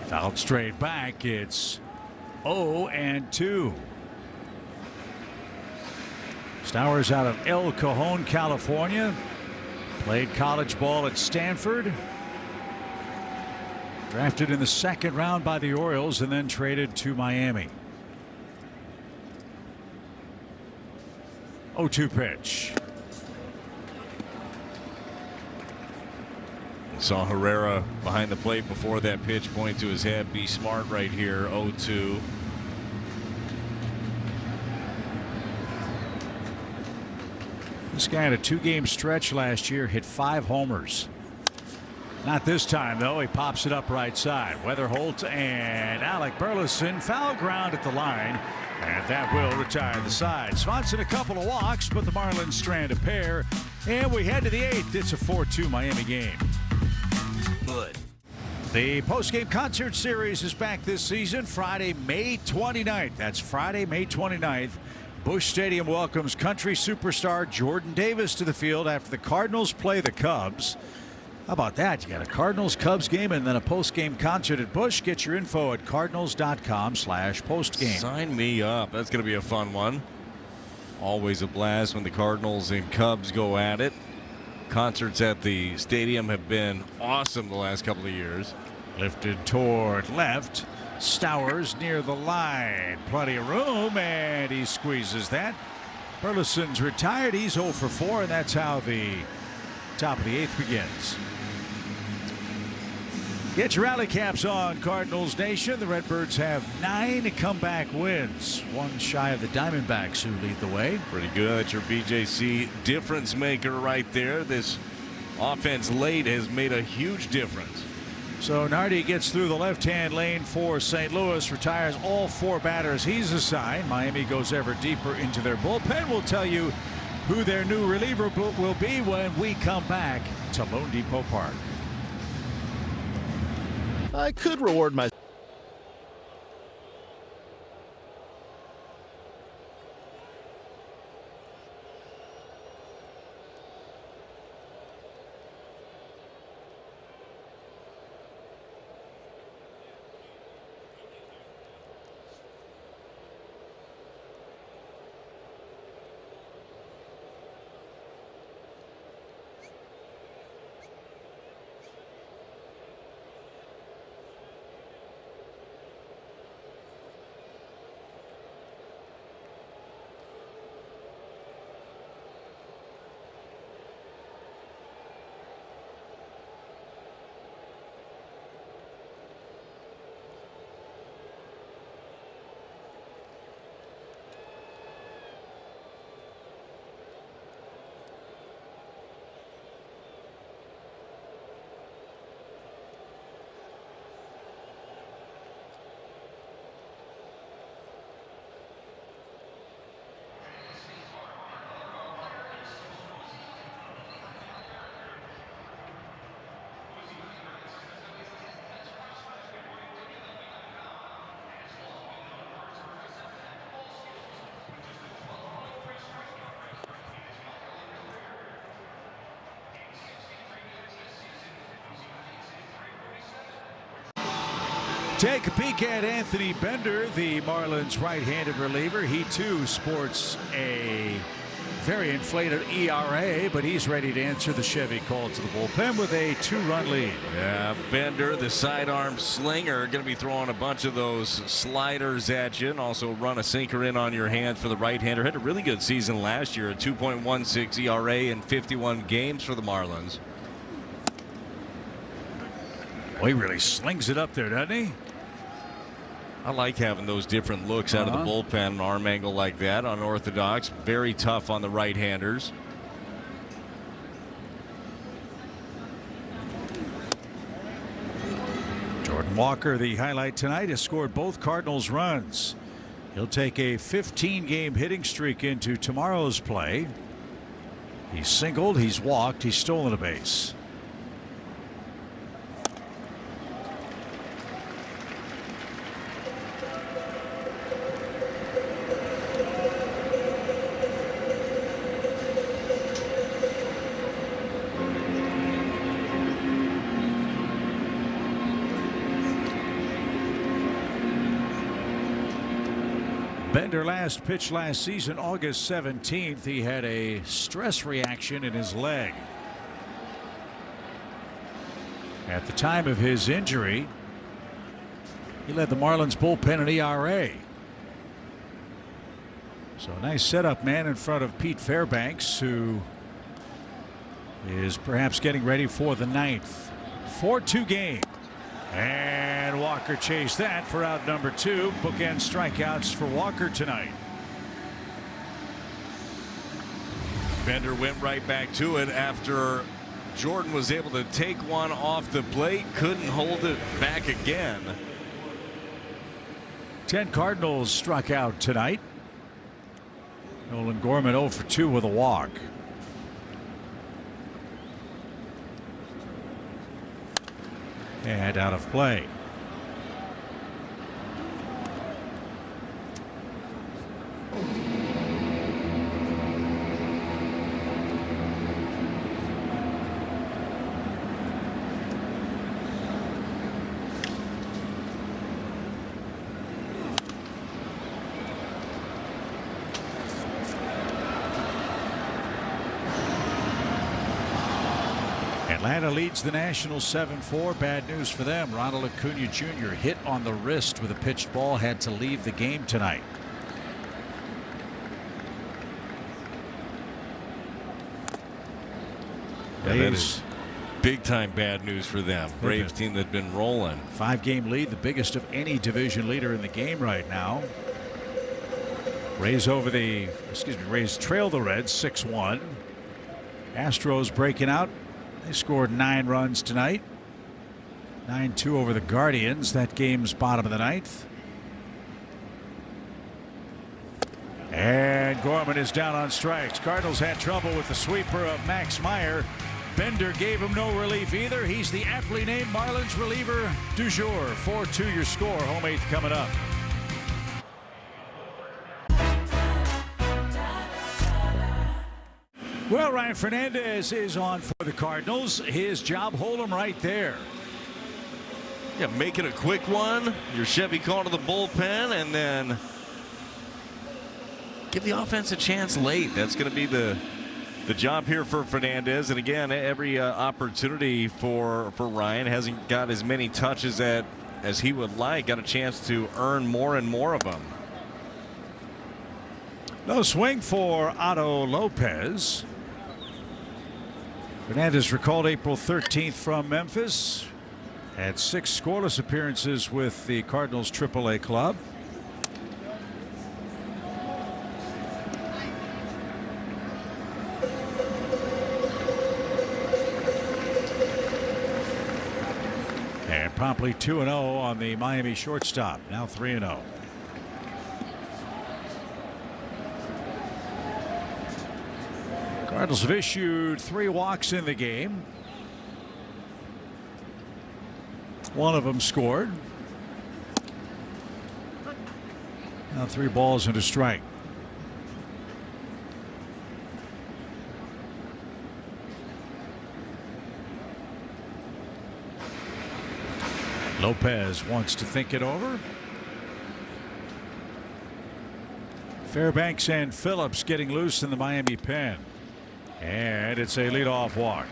Fouled straight back. It's 0-2. Stowers out of El Cajon, California. Played college ball at Stanford. Drafted in the 2nd round by the Orioles and then traded to Miami. 0-2 pitch. Saw Herrera behind the plate before that pitch, point to his head. Be smart right here. 0-2. This guy had a 2-game stretch last year, hit 5 homers. Not this time, though. He pops it up right side. Weatherholt and Alec Burleson, foul ground at the line, and that will retire the side. Swanson a couple of walks, but the Marlins strand a pair, and we head to the 8th. It's a 4-2 Miami game. Good. The post-game concert series is back this season, Friday, May 29th. That's Friday, May 29th. Busch Stadium welcomes country superstar Jordan Davis to the field after the Cardinals play the Cubs. How about that? You got a Cardinals-Cubs game and then a post-game concert at Busch. Get your info at cardinals.com/postgame. Sign me up. That's going to be a fun one. Always a blast when the Cardinals and Cubs go at it. Concerts at the stadium have been awesome the last couple of years. Lifted toward left. Stowers near the line. Plenty of room, and he squeezes that. Burleson's retired. He's 0 for 4, and that's how the top of the 8th begins. Get your rally caps on, Cardinals Nation. The Redbirds have 9 comeback wins, one shy of the Diamondbacks, who lead the way. Pretty good. That's your BJC difference maker right there. This offense late has made a huge difference. So Nardi gets through the left-hand lane for St. Louis, retires all 4 batters he's assigned. Miami goes ever deeper into their bullpen. We'll tell you who their new reliever will be when we come back to Lone Depot Park. I could reward myself. Take a peek at Anthony Bender, the Marlins right-handed reliever. He too sports a very inflated ERA, but he's ready to answer the Chevy call to the bullpen with a 2-run lead. Yeah, Bender, the sidearm slinger, going to be throwing a bunch of those sliders at you, and also run a sinker in on your hands for the right-hander. Had a really good season last year, a 2.16 ERA in 51 games for the Marlins. Well, he really slings it up there, doesn't he? I like having those different looks out of the bullpen, an arm angle like that, unorthodox. Very tough on the right-handers. Jordan Walker, the highlight tonight, has scored both Cardinals runs. He'll take a 15-game hitting streak into tomorrow's play. He's singled, he's walked, he's stolen a base. Bender last pitched last season, August 17th. He had a stress reaction in his leg. At the time of his injury, he led the Marlins bullpen in ERA. So a nice setup man in front of Pete Fairbanks, who is perhaps getting ready for the 9th. 4-2 game. And Walker chased that for out number 2. Bookend strikeouts for Walker tonight. Bender went right back to it after Jordan was able to take one off the plate. Couldn't hold it back again. 10 Cardinals struck out tonight. Nolan Gorman 0 for 2 with a walk. And out of play. Atlanta leads the Nationals 7-4. Bad news for them. Ronald Acuna Jr. hit on the wrist with a pitched ball, had to leave the game tonight. Yeah, that is big time bad news for them. Braves team that's been rolling. 5-game lead, the biggest of any division leader in the game right now. Rays trail the Reds 6-1. Astros breaking out. They scored 9 runs tonight. 9-2 over the Guardians. That game's bottom of the 9th. And Gorman is down on strikes. Cardinals had trouble with the sweeper of Max Meyer. Bender gave him no relief either. He's the aptly named Marlins reliever du jour. 4-2 your score. Home 8th coming up. Well, Ryan Fernandez is on for the Cardinals. His job, hold him right there. Yeah, make it a quick one. Your Chevy call to the bullpen, and then give the offense a chance late. That's going to be the job here for Fernandez. And again, every opportunity for Ryan. Hasn't got as many touches as he would like. Got a chance to earn more and more of them. No swing for Otto Lopez. Fernandez recalled April 13th from Memphis. Had 6 scoreless appearances with the Cardinals AAA club. And promptly 2-0 on the Miami shortstop. Now 3-0. Cardinals have issued 3 walks in the game. One of them scored. Now 3 balls and a strike. Lopez wants to think it over. Fairbanks and Phillips getting loose in the Miami pen. And it's a leadoff walk.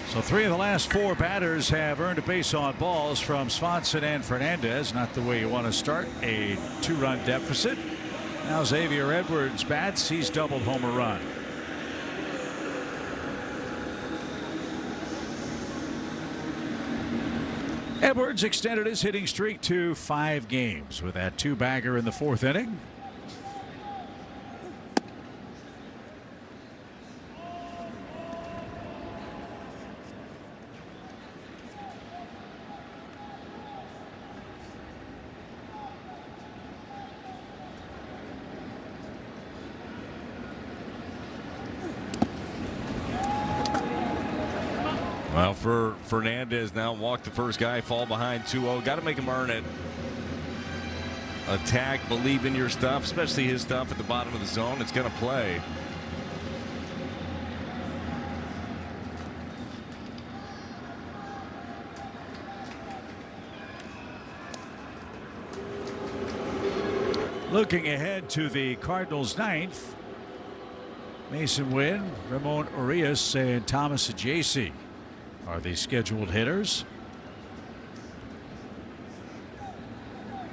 So 3 of the last 4 batters have earned a base on balls from Swanson and Fernandez. Not the way you want to start a 2-run deficit. Now Xavier Edwards bats. He's doubled home a run. Edwards extended his hitting streak to 5 games with that 2-bagger in the 4th inning. Well, for Fernandez now, walk the first guy, fall behind 2-0. Got to make him earn it. Attack, believe in your stuff, especially his stuff at the bottom of the zone. It's going to play. Looking ahead to the Cardinals' 9th. Mason Wynn, Ramon Urias, and Thomas Ajayce are the scheduled hitters.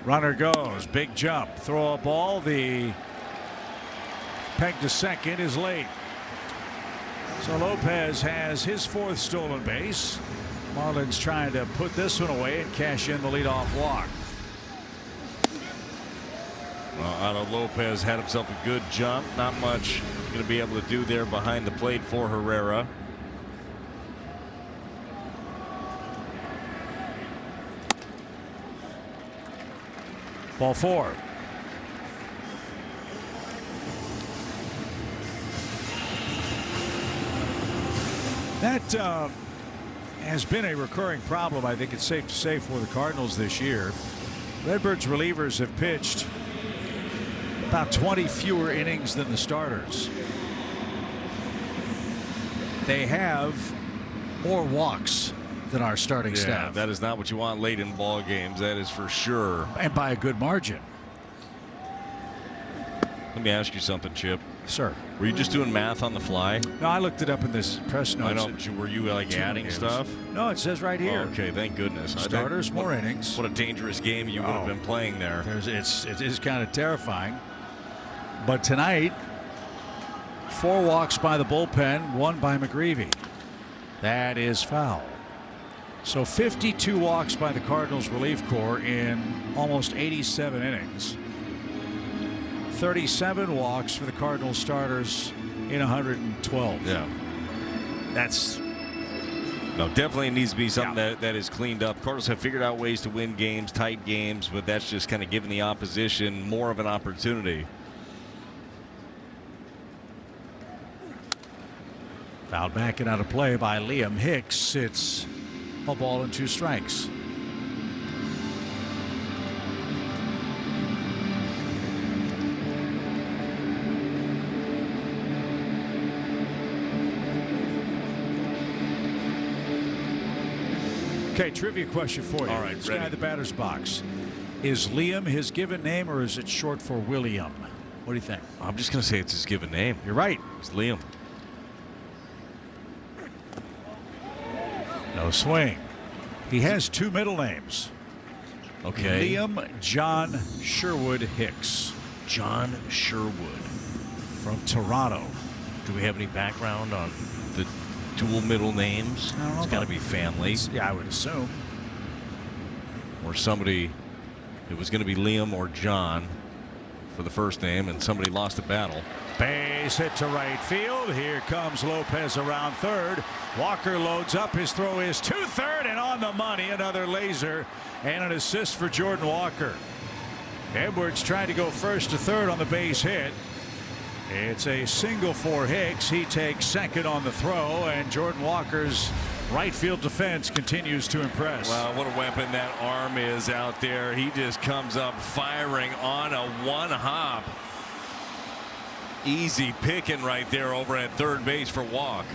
Runner goes, big jump, throw a ball. The peg to second is late. So Lopez has his 4th stolen base. Marlins trying to put this one away and cash in the leadoff walk. Well, Otto Lopez had himself a good jump. Not much going to be able to do there behind the plate for Herrera. Ball 4. That has been a recurring problem, I think it's safe to say, for the Cardinals this year. Redbirds relievers have pitched about 20 fewer innings than the starters. They have more walks than our starting staff. That is not what you want late in ball games. That is for sure. And by a good margin. Let me ask you something, Chip. Sir. Were you just doing math on the fly? No, I looked it up in this press notes. I know. Were you like adding stuff? No, it says right here. Oh, okay, thank goodness. Starters, more innings. What a dangerous game you would have been playing there. It is kind of terrifying. But tonight, 4 walks by the bullpen, 1 by McGreevy. That is foul. So 52 walks by the Cardinals relief corps in almost 87 innings. 37 walks for the Cardinals starters in 112. Yeah. That's... No, definitely needs to be something that is cleaned up. Cardinals have figured out ways to win games, tight games, but that's just kind of giving the opposition more of an opportunity. Fouled back and out of play by Liam Hicks. It's a ball and 2 strikes. Okay, trivia question for you. All right, this ready. guy in the batter's box. Is Liam his given name, or is it short for William? What do you think? I'm just going to say it's his given name. You're right. It's Liam. No swing. He has 2 middle names. Okay. Liam John Sherwood Hicks. John Sherwood. From Toronto. Do we have any background on the dual middle names? I don't know. It's got to be family. Yeah, I would assume. Or somebody, it was going to be Liam or John for the first name, and somebody lost a battle. Base hit to right field. Here comes Lopez around third. Walker loads up. His throw is to third and on the money. Another laser and an assist for Jordan Walker. Edwards trying to go first to third on the base hit. It's a single for Hicks. He takes second on the throw, and Jordan Walker's right field defense continues to impress. Wow, what a weapon that arm is out there. He just comes up firing on a 1-hop. Easy picking right there over at third base for Walk.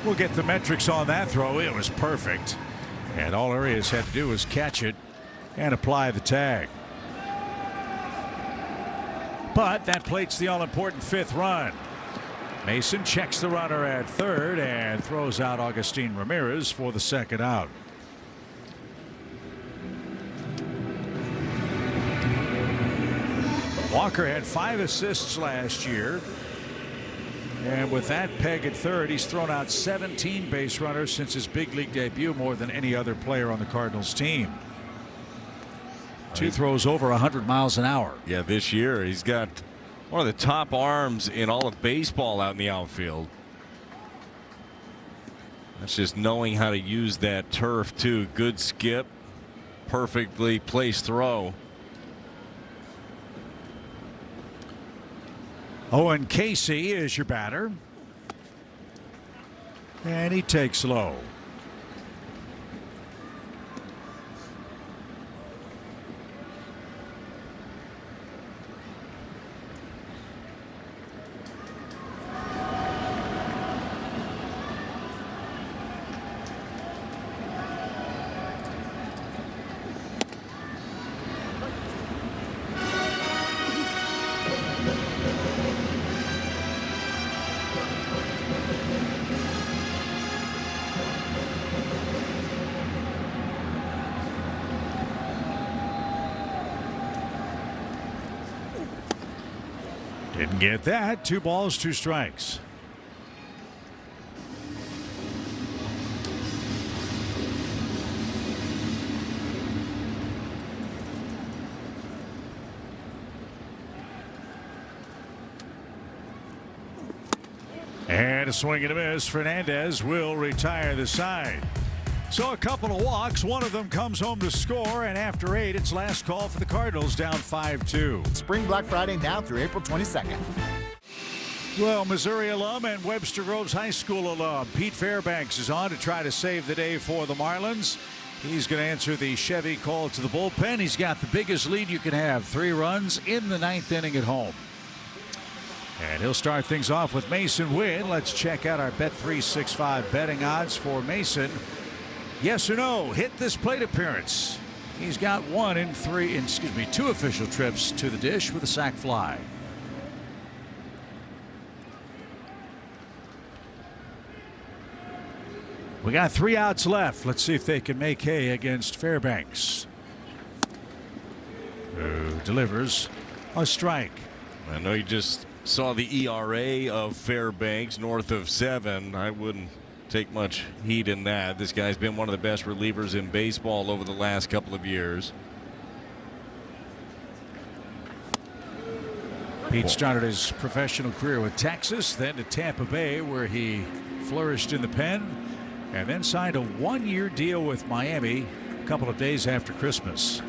We'll get the metrics on that throw. It was perfect. And all Arias had to do was catch it and apply the tag. But that plates the all-important 5th run. Mason checks the runner at third and throws out Agustin Ramirez for the 2nd out. Walker had 5 assists last year. And with that peg at third, he's thrown out 17 base runners since his big league debut, more than any other player on the Cardinals team. 2 throws over 100 miles an hour. Yeah, this year he's got one of the top arms in all of baseball out in the outfield. That's just knowing how to use that turf too. Good skip, perfectly placed throw. Owen Casey is your batter. And he takes low. Didn't get that. 2 balls, 2 strikes. And a swing and a miss. Fernandez will retire the side. So a couple of walks, one of them comes home to score, and after 8, it's last call for the Cardinals, down 5-2. Spring Black Friday now through April 22nd. Well, Missouri alum and Webster Groves High School alum Pete Fairbanks is on to try to save the day for the Marlins. He's going to answer the Chevy call to the bullpen. He's got the biggest lead you can have, 3 runs in the 9th inning at home. And he'll start things off with Mason Wynn. Let's check out our Bet365 betting odds for Mason. Yes or no, hit this plate appearance. He's got 2 official trips to the dish with a sac fly. We got 3 outs left. Let's see if they can make hay against Fairbanks. Who delivers a strike. I know you just saw the ERA of Fairbanks north of 7. I wouldn't take much heed in that. This guy's been one of the best relievers in baseball over the last couple of years. Pete started his professional career with Texas, then to Tampa Bay, where he flourished in the pen, and then signed a 1-year deal with Miami a couple of days after Christmas.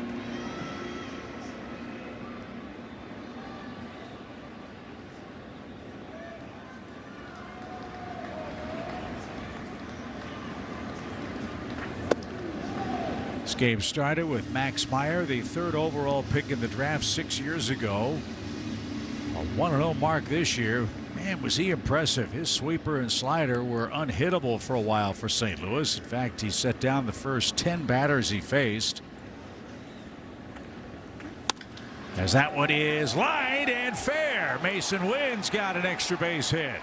This game started with Max Meyer, the 3rd overall pick in the draft 6 years ago. A 1-0 mark this year. Man, was he impressive. His sweeper and slider were unhittable for a while for St. Louis. In fact, he set down the first 10 batters he faced. As that one is lined and fair. Mason Wynn's got an extra base hit.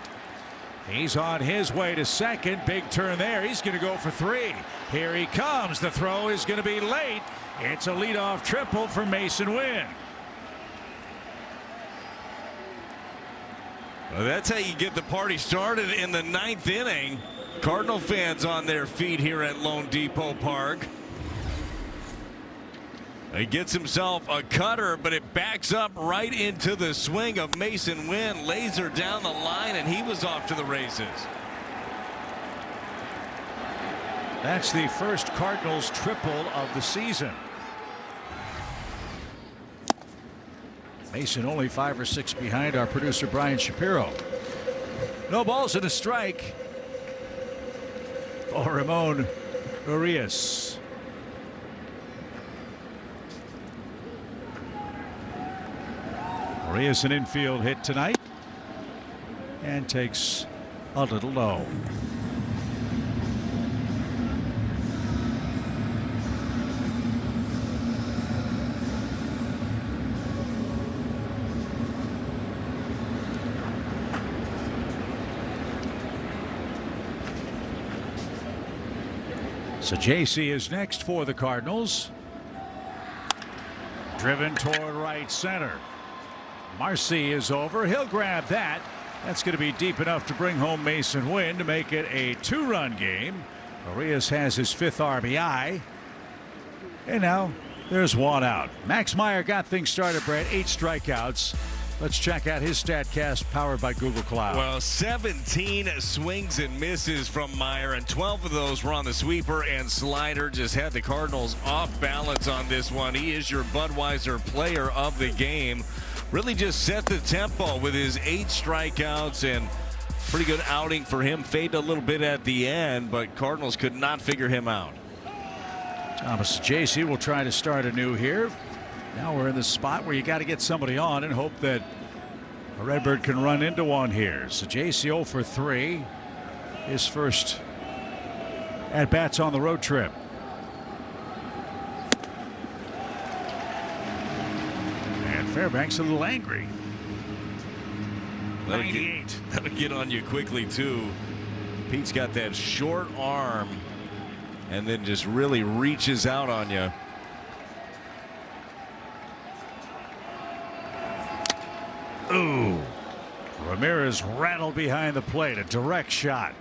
He's on his way to second. Big turn there. He's going to go for 3. Here he comes. The throw is going to be late. It's a leadoff triple for Mason Wynn. Well, that's how you get the party started in the 9th inning. Cardinal fans on their feet here at Lone Depot Park. He gets himself a cutter, but it backs up right into the swing of Mason Wynn. Laser down the line, and he was off to the races. That's the first Cardinals triple of the season. Mason only 5 or 6 behind our producer Brian Shapiro. No balls and a strike for Ramon Urias. Urias an infield hit tonight and takes a little low. So JC is next for the Cardinals. Driven toward right center. Marcy is over. He'll grab that. That's going to be deep enough to bring home Mason Wynn to make it a 2-run game. Urias has his 5th RBI. And now there's 1 out. Max Meyer got things started, Brett. 8 strikeouts. Let's check out his StatCast powered by Google Cloud. Well, 17 swings and misses from Meyer, and 12 of those were on the sweeper and slider. Just had the Cardinals off balance on this one. He is your Budweiser player of the game. Really just set the tempo with his 8 strikeouts, and pretty good outing for him. Faded a little bit at the end, but Cardinals could not figure him out. Thomas JC will try to start anew here. Now we're in the spot where you got to get somebody on and hope that a Redbird can run into one here. So JC 0 for 3. His first at bats on the road trip. And Fairbanks a little angry. 98. That'll get on you quickly too. Pete's got that short arm and then just really reaches out on you. Ooh. Ramirez rattled behind the plate. A direct shot.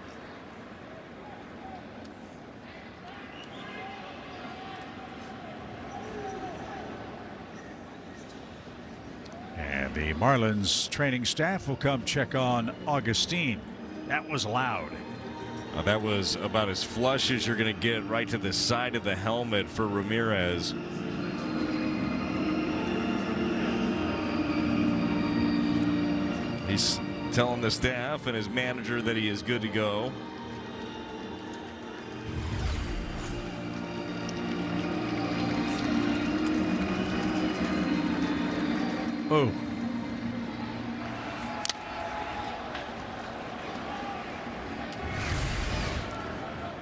And the Marlins training staff will come check on Augustine. That was loud. That was about as flush as you're going to get, right to the side of the helmet for Ramirez. He's telling the staff and his manager that he is good to go. Oh.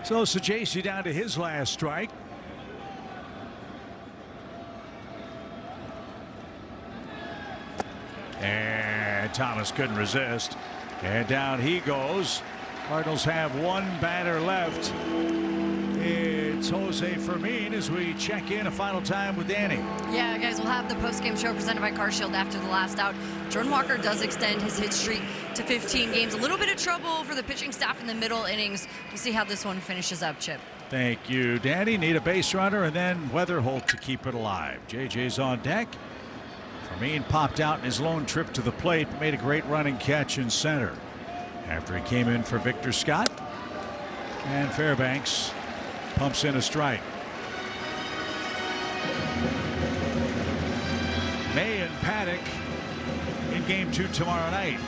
So Sajaci down to his last strike. And Thomas couldn't resist. And down he goes. Cardinals have one batter left. It's Jose Fermin as we check in a final time with Danny. Yeah, guys, we'll have the post-game show presented by CarShield after the last out. Jordan Walker does extend his hit streak to 15 games. A little bit of trouble for the pitching staff in the middle innings. We'll see how this one finishes up, Chip. Thank you, Danny. Need a base runner and then Weatherholt to keep it alive. JJ's on deck. Fermin popped out in his lone trip to the plate, made a great running catch in center after he came in for Victor Scott. And Fairbanks pumps in a strike. May and Paddock in game 2 tomorrow night.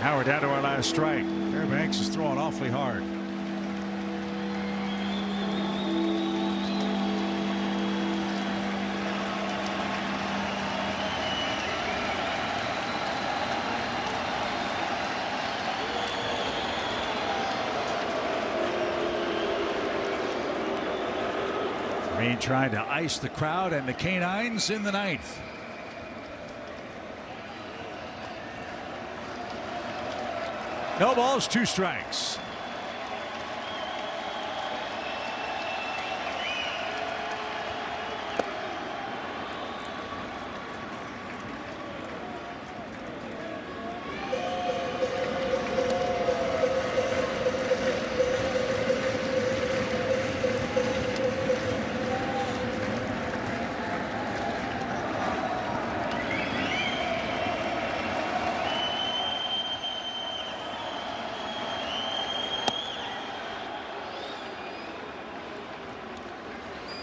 Now we're down to our last strike. Fairbanks is throwing awfully hard. Fermin trying to ice the crowd and the Canines in the ninth. No balls, 2 strikes.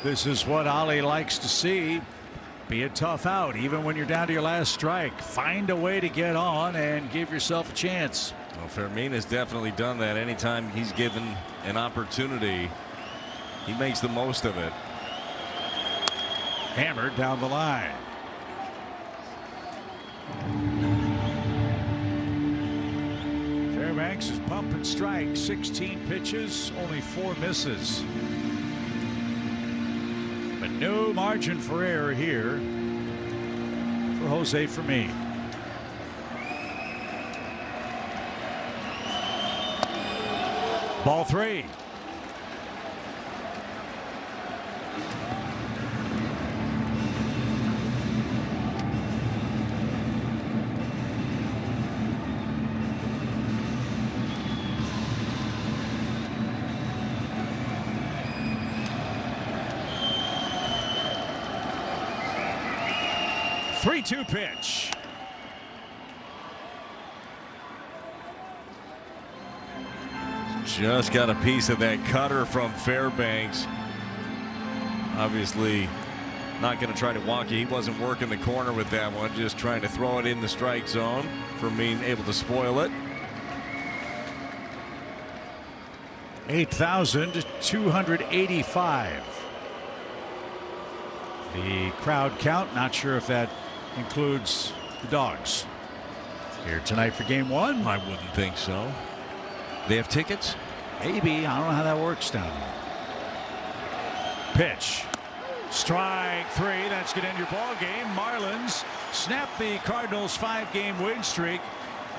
This is what Ollie likes to see. Be a tough out, even when you're down to your last strike. Find a way to get on and give yourself a chance. Well, Fermin has definitely done that. Anytime he's given an opportunity, he makes the most of it. Hammered down the line. Fairbanks is pump and strike. 16 pitches, only 4 misses. But no margin for error here for Jose Fermin. Ball 3. Three-two pitch. Just got a piece of that cutter from Fairbanks. Obviously not going to try to walk it. He wasn't working the corner with that one, just trying to throw it in the strike zone. Fermin able to spoil it. 8,285. The crowd count, not sure if that includes the dogs here tonight for game 1. I wouldn't think so. They have tickets? Maybe. I don't know how that works down there. Pitch. Strike 3. That's going to end your ball game. Marlins snap the Cardinals' 5-game win streak.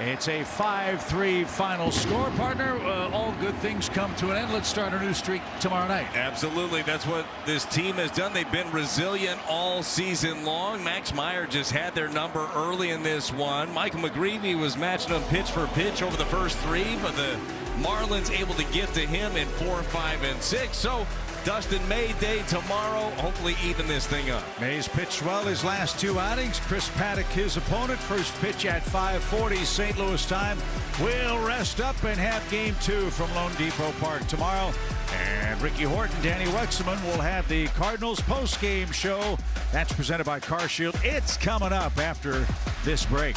It's a 5-3 final score, partner. All good things come to an end. Let's start a new streak tomorrow night. Absolutely. That's what this team has done. They've been resilient all season long. Max Meyer just had their number early in this one. Michael McGreevy was matching them pitch for pitch over the first 3, but the Marlins able to get to him in 4, 5, and 6. So Dustin May Day tomorrow. Hopefully even this thing up. May's pitched well his last 2 outings. Chris Paddock his opponent. First pitch at 5:40 St. Louis time. We'll rest up and have game 2 from Lone Depot Park tomorrow. And Ricky Horton, Danny Wexman will have the Cardinals post-game show. That's presented by CarShield. It's coming up after this break.